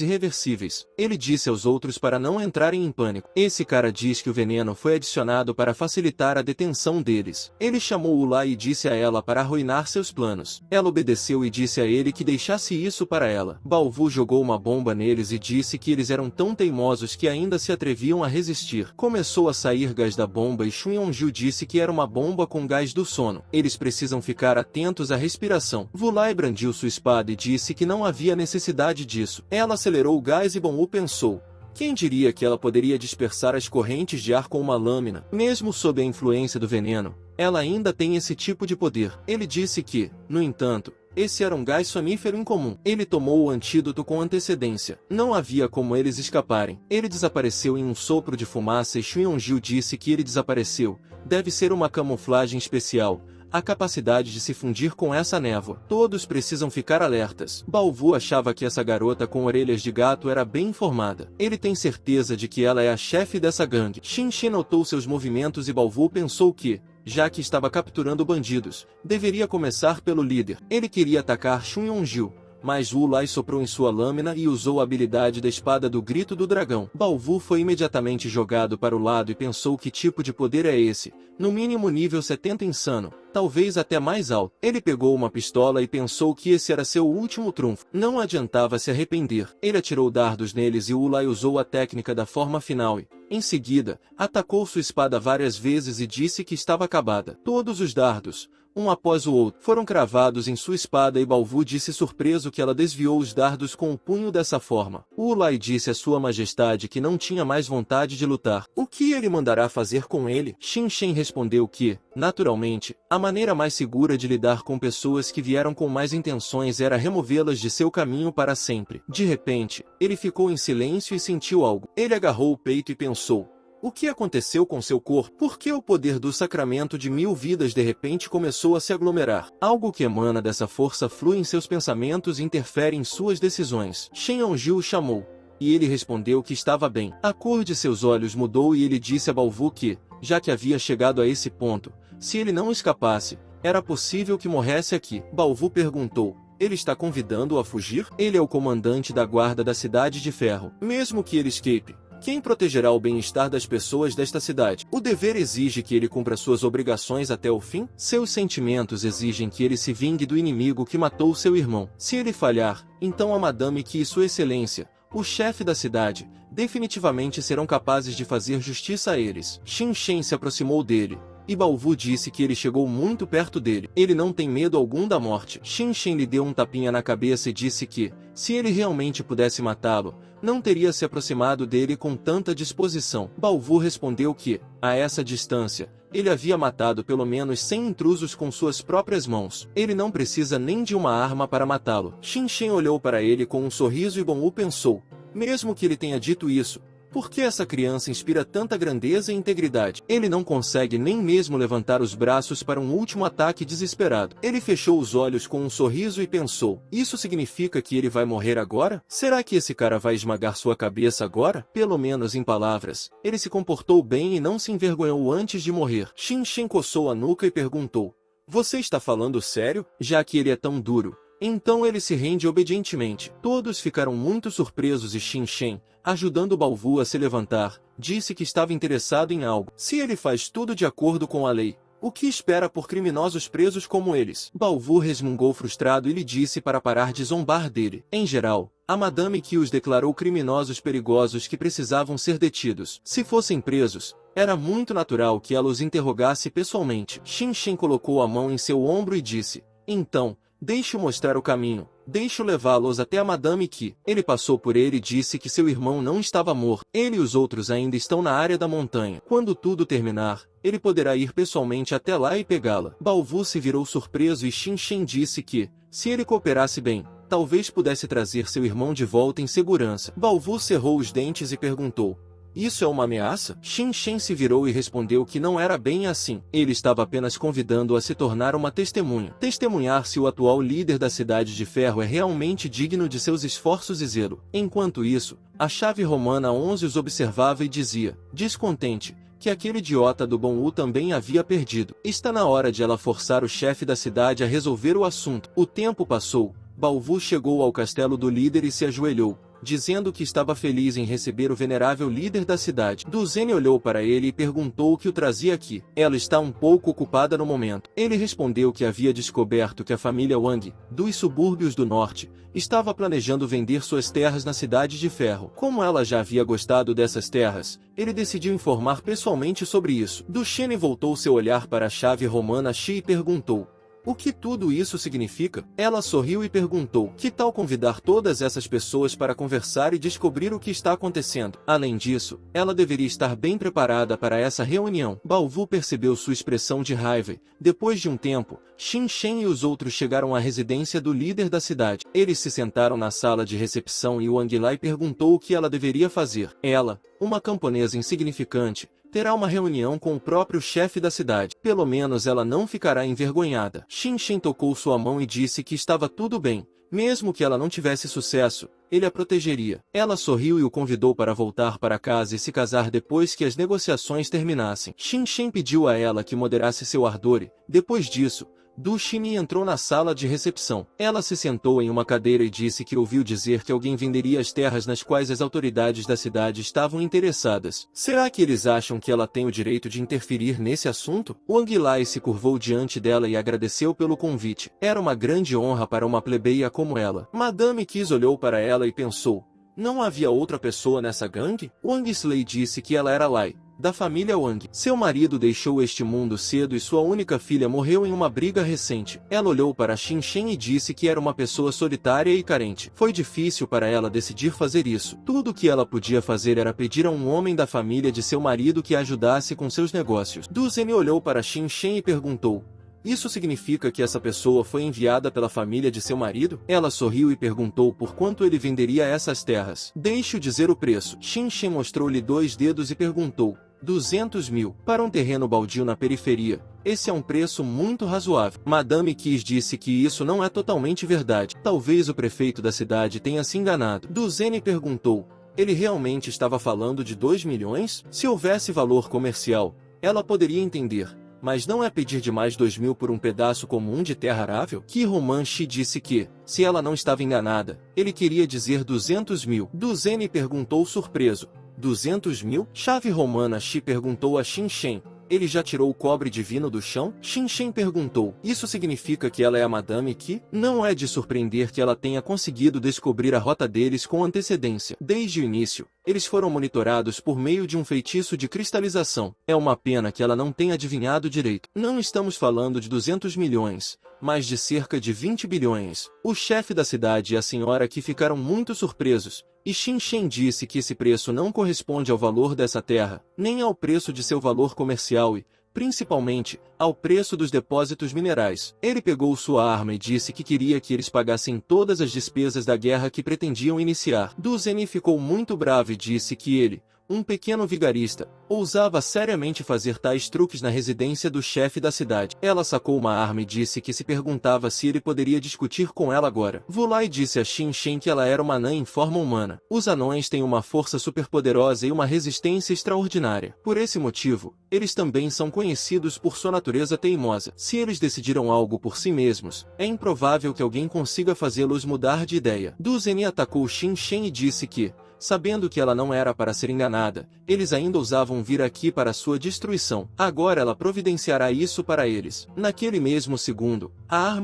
irreversíveis. Ele disse aos outros para não entrarem em pânico. Esse cara diz que o veneno foi adicionado para facilitar a detenção deles. Ele chamou Ula e disse a ela para arruinar seus planos. Ela obedeceu e disse a ele que deixasse isso para ela. Bao Vu jogou uma bomba neles e disse que eles eram tão teimosos que ainda se atreviam a resistir. Começou a sair gás da bomba e Xun Yongju disse que era uma bomba com gás do sono. Eles precisam ficar atentos à respiração. Vu Lai brandiu sua espada e disse que não havia necessidade disso. Ela acelerou o gás e Bon Wu pensou: quem diria que ela poderia dispersar as correntes de ar com uma lâmina? Mesmo sob a influência do veneno, ela ainda tem esse tipo de poder. Ele disse que, no entanto, esse era um gás sonífero incomum. Ele tomou o antídoto com antecedência. Não havia como eles escaparem. Ele desapareceu em um sopro de fumaça e Xu Yongju disse que ele desapareceu. Deve ser uma camuflagem especial. A capacidade de se fundir com essa névoa. Todos precisam ficar alertas. Bao Vu achava que essa garota com orelhas de gato era bem informada. Ele tem certeza de que ela é a chefe dessa gangue. Xin Shen notou seus movimentos e Bao Vu pensou que, já que estava capturando bandidos, deveria começar pelo líder. Ele queria atacar Xun Yongju, mas Wu Lai soprou em sua lâmina e usou a habilidade da espada do grito do dragão. Bao Vu foi imediatamente jogado para o lado e pensou: que tipo de poder é esse? No mínimo nível 70 insano, talvez até mais alto. Ele pegou uma pistola e pensou que esse era seu último trunfo. Não adiantava se arrepender. Ele atirou dardos neles e Wu Lai usou a técnica da forma final e, em seguida, atacou sua espada várias vezes e disse que estava acabada. Todos os dardos, um após o outro, foram cravados em sua espada e Bao Vu disse surpreso que ela desviou os dardos com o punho dessa forma. Wu Lai disse a sua majestade que não tinha mais vontade de lutar. O que ele mandará fazer com ele? Xin Shen respondeu que, naturalmente, a maneira mais segura de lidar com pessoas que vieram com más intenções era removê-las de seu caminho para sempre. De repente, ele ficou em silêncio e sentiu algo. Ele agarrou o peito e pensou: o que aconteceu com seu corpo? Por que o poder do sacramento de 1000 vidas de repente começou a se aglomerar? Algo que emana dessa força flui em seus pensamentos e interfere em suas decisões. Shen Yongju o chamou, e ele respondeu que estava bem. A cor de seus olhos mudou e ele disse a Bao Vu que, já que havia chegado a esse ponto, se ele não escapasse, era possível que morresse aqui. Bao Vu perguntou: ele está convidando-o a fugir? Ele é o comandante da guarda da Cidade de Ferro. Mesmo que ele escape, quem protegerá o bem-estar das pessoas desta cidade? O dever exige que ele cumpra suas obrigações até o fim? Seus sentimentos exigem que ele se vingue do inimigo que matou seu irmão. Se ele falhar, então a Madame Qi e sua excelência, o chefe da cidade, definitivamente serão capazes de fazer justiça a eles. Xin Shen se aproximou dele, e Bao Vu disse que ele chegou muito perto dele. Ele não tem medo algum da morte. Xin Shen lhe deu um tapinha na cabeça e disse que, se ele realmente pudesse matá-lo, não teria se aproximado dele com tanta disposição. Bao Vu respondeu que, a essa distância, ele havia matado pelo menos 100 intrusos com suas próprias mãos. Ele não precisa nem de uma arma para matá-lo. Xin Shen olhou para ele com um sorriso e Bon Wu pensou: mesmo que ele tenha dito isso, por que essa criança inspira tanta grandeza e integridade? Ele não consegue nem mesmo levantar os braços para um último ataque desesperado. Ele fechou os olhos com um sorriso e pensou: isso significa que ele vai morrer agora? Será que esse cara vai esmagar sua cabeça agora? Pelo menos em palavras, ele se comportou bem e não se envergonhou antes de morrer. Xin Shen coçou a nuca e perguntou: Você está falando sério? Já que ele é tão duro, então ele se rende obedientemente. Todos ficaram muito surpresos e Shin Shen, ajudando Balvu a se levantar, disse que estava interessado em algo. Se ele faz tudo de acordo com a lei, o que espera por criminosos presos como eles? Balvu resmungou frustrado e lhe disse para parar de zombar dele. Em geral, a Madame Qi os declarou criminosos perigosos que precisavam ser detidos. Se fossem presos, era muito natural que ela os interrogasse pessoalmente. Shin Shen colocou a mão em seu ombro e disse: então, deixe-o mostrar o caminho. Deixe-o levá-los até a Madame Qi. Ele passou por ele e disse que seu irmão não estava morto. Ele e os outros ainda estão na área da montanha. Quando tudo terminar, ele poderá ir pessoalmente até lá e pegá-la. Balvu se virou surpreso e Shin Shen disse que, se ele cooperasse bem, talvez pudesse trazer seu irmão de volta em segurança. Balvu cerrou os dentes e perguntou: isso é uma ameaça? Shin Shen se virou e respondeu que não era bem assim. Ele estava apenas convidando-a a se tornar uma testemunha. Testemunhar se o atual líder da Cidade de Ferro é realmente digno de seus esforços e zelo. Enquanto isso, a chave romana 11 os observava e dizia, descontente, que aquele idiota do Bom U também havia perdido. Está na hora de ela forçar o chefe da cidade a resolver o assunto. O tempo passou. Balvu chegou ao castelo do líder e se ajoelhou, dizendo que estava feliz em receber o venerável líder da cidade. Duzene olhou para ele e perguntou o que o trazia aqui. Ela está um pouco ocupada no momento. Ele respondeu que havia descoberto que a família Wang, dos subúrbios do norte, estava planejando vender suas terras na Cidade de Ferro. Como ela já havia gostado dessas terras, ele decidiu informar pessoalmente sobre isso. Duchenne voltou seu olhar para a chave romana Xi e perguntou: o que tudo isso significa? Ela sorriu e perguntou: que tal convidar todas essas pessoas para conversar e descobrir o que está acontecendo? Além disso, ela deveria estar bem preparada para essa reunião. Balvu percebeu sua expressão de raiva. Depois de um tempo, Shin Shen e os outros chegaram à residência do líder da cidade. Eles se sentaram na sala de recepção e Wang Lai perguntou o que ela deveria fazer. Ela, uma camponesa insignificante, terá uma reunião com o próprio chefe da cidade. Pelo menos ela não ficará envergonhada. Shin Shen tocou sua mão e disse que estava tudo bem. Mesmo que ela não tivesse sucesso, ele a protegeria. Ela sorriu e o convidou para voltar para casa e se casar depois que as negociações terminassem. Shin Shen pediu a ela que moderasse seu ardor e, depois disso, Dushini entrou na sala de recepção. Ela se sentou em uma cadeira e disse que ouviu dizer que alguém venderia as terras nas quais as autoridades da cidade estavam interessadas. Será que eles acham que ela tem o direito de interferir nesse assunto? Wang Lai se curvou diante dela e agradeceu pelo convite. Era uma grande honra para uma plebeia como ela. Madame Kiss olhou para ela e pensou: não havia outra pessoa nessa gangue? Wang Slay disse que ela era Lai, da família Wang. Seu marido deixou este mundo cedo e sua única filha morreu em uma briga recente. Ela olhou para Shin Shen e disse que era uma pessoa solitária e carente. Foi difícil para ela decidir fazer isso. Tudo o que ela podia fazer era pedir a um homem da família de seu marido que a ajudasse com seus negócios. Duzene olhou para Shin Shen e perguntou: isso significa que essa pessoa foi enviada pela família de seu marido? Ela sorriu e perguntou por quanto ele venderia essas terras. Deixe-o dizer o preço. Shin Shen mostrou-lhe 2 dedos e perguntou: 200 mil. Para um terreno baldio na periferia, esse é um preço muito razoável. Madame Kiss disse que isso não é totalmente verdade. Talvez o prefeito da cidade tenha se enganado. Duzene perguntou: ele realmente estava falando de 2 milhões? Se houvesse valor comercial, ela poderia entender. Mas não é pedir demais 2 mil por um pedaço comum de terra arável? Qi Romanchi disse que, se ela não estava enganada, ele queria dizer 200 mil. Duzene perguntou surpreso: 200 mil? Chave romana Xi perguntou a Shin Shen: ele já tirou o cobre divino do chão? Shin Shen perguntou: isso significa que ela é a Madame Qi? Não é de surpreender que ela tenha conseguido descobrir a rota deles com antecedência. Desde o início, eles foram monitorados por meio de um feitiço de cristalização. É uma pena que ela não tenha adivinhado direito. Não estamos falando de 200 milhões, mas de cerca de 20 bilhões. O chefe da cidade e a senhora Qi ficaram muito surpresos, e Shin Shen disse que esse preço não corresponde ao valor dessa terra, nem ao preço de seu valor comercial e, principalmente, ao preço dos depósitos minerais. Ele pegou sua arma e disse que queria que eles pagassem todas as despesas da guerra que pretendiam iniciar. Duzene ficou muito bravo e disse que ele, um pequeno vigarista, ousava seriamente fazer tais truques na residência do chefe da cidade. Ela sacou uma arma e disse que se perguntava se ele poderia discutir com ela agora. Vulai disse a Shin Shen que ela era uma anã em forma humana. Os anões têm uma força superpoderosa e uma resistência extraordinária. Por esse motivo, eles também são conhecidos por sua natureza teimosa. Se eles decidiram algo por si mesmos, é improvável que alguém consiga fazê-los mudar de ideia. Du Zhenyi atacou Shin Shen e disse que, sabendo que ela não era para ser enganada, eles ainda ousavam vir aqui para sua destruição. Agora ela providenciará isso para eles. Naquele mesmo segundo, a arma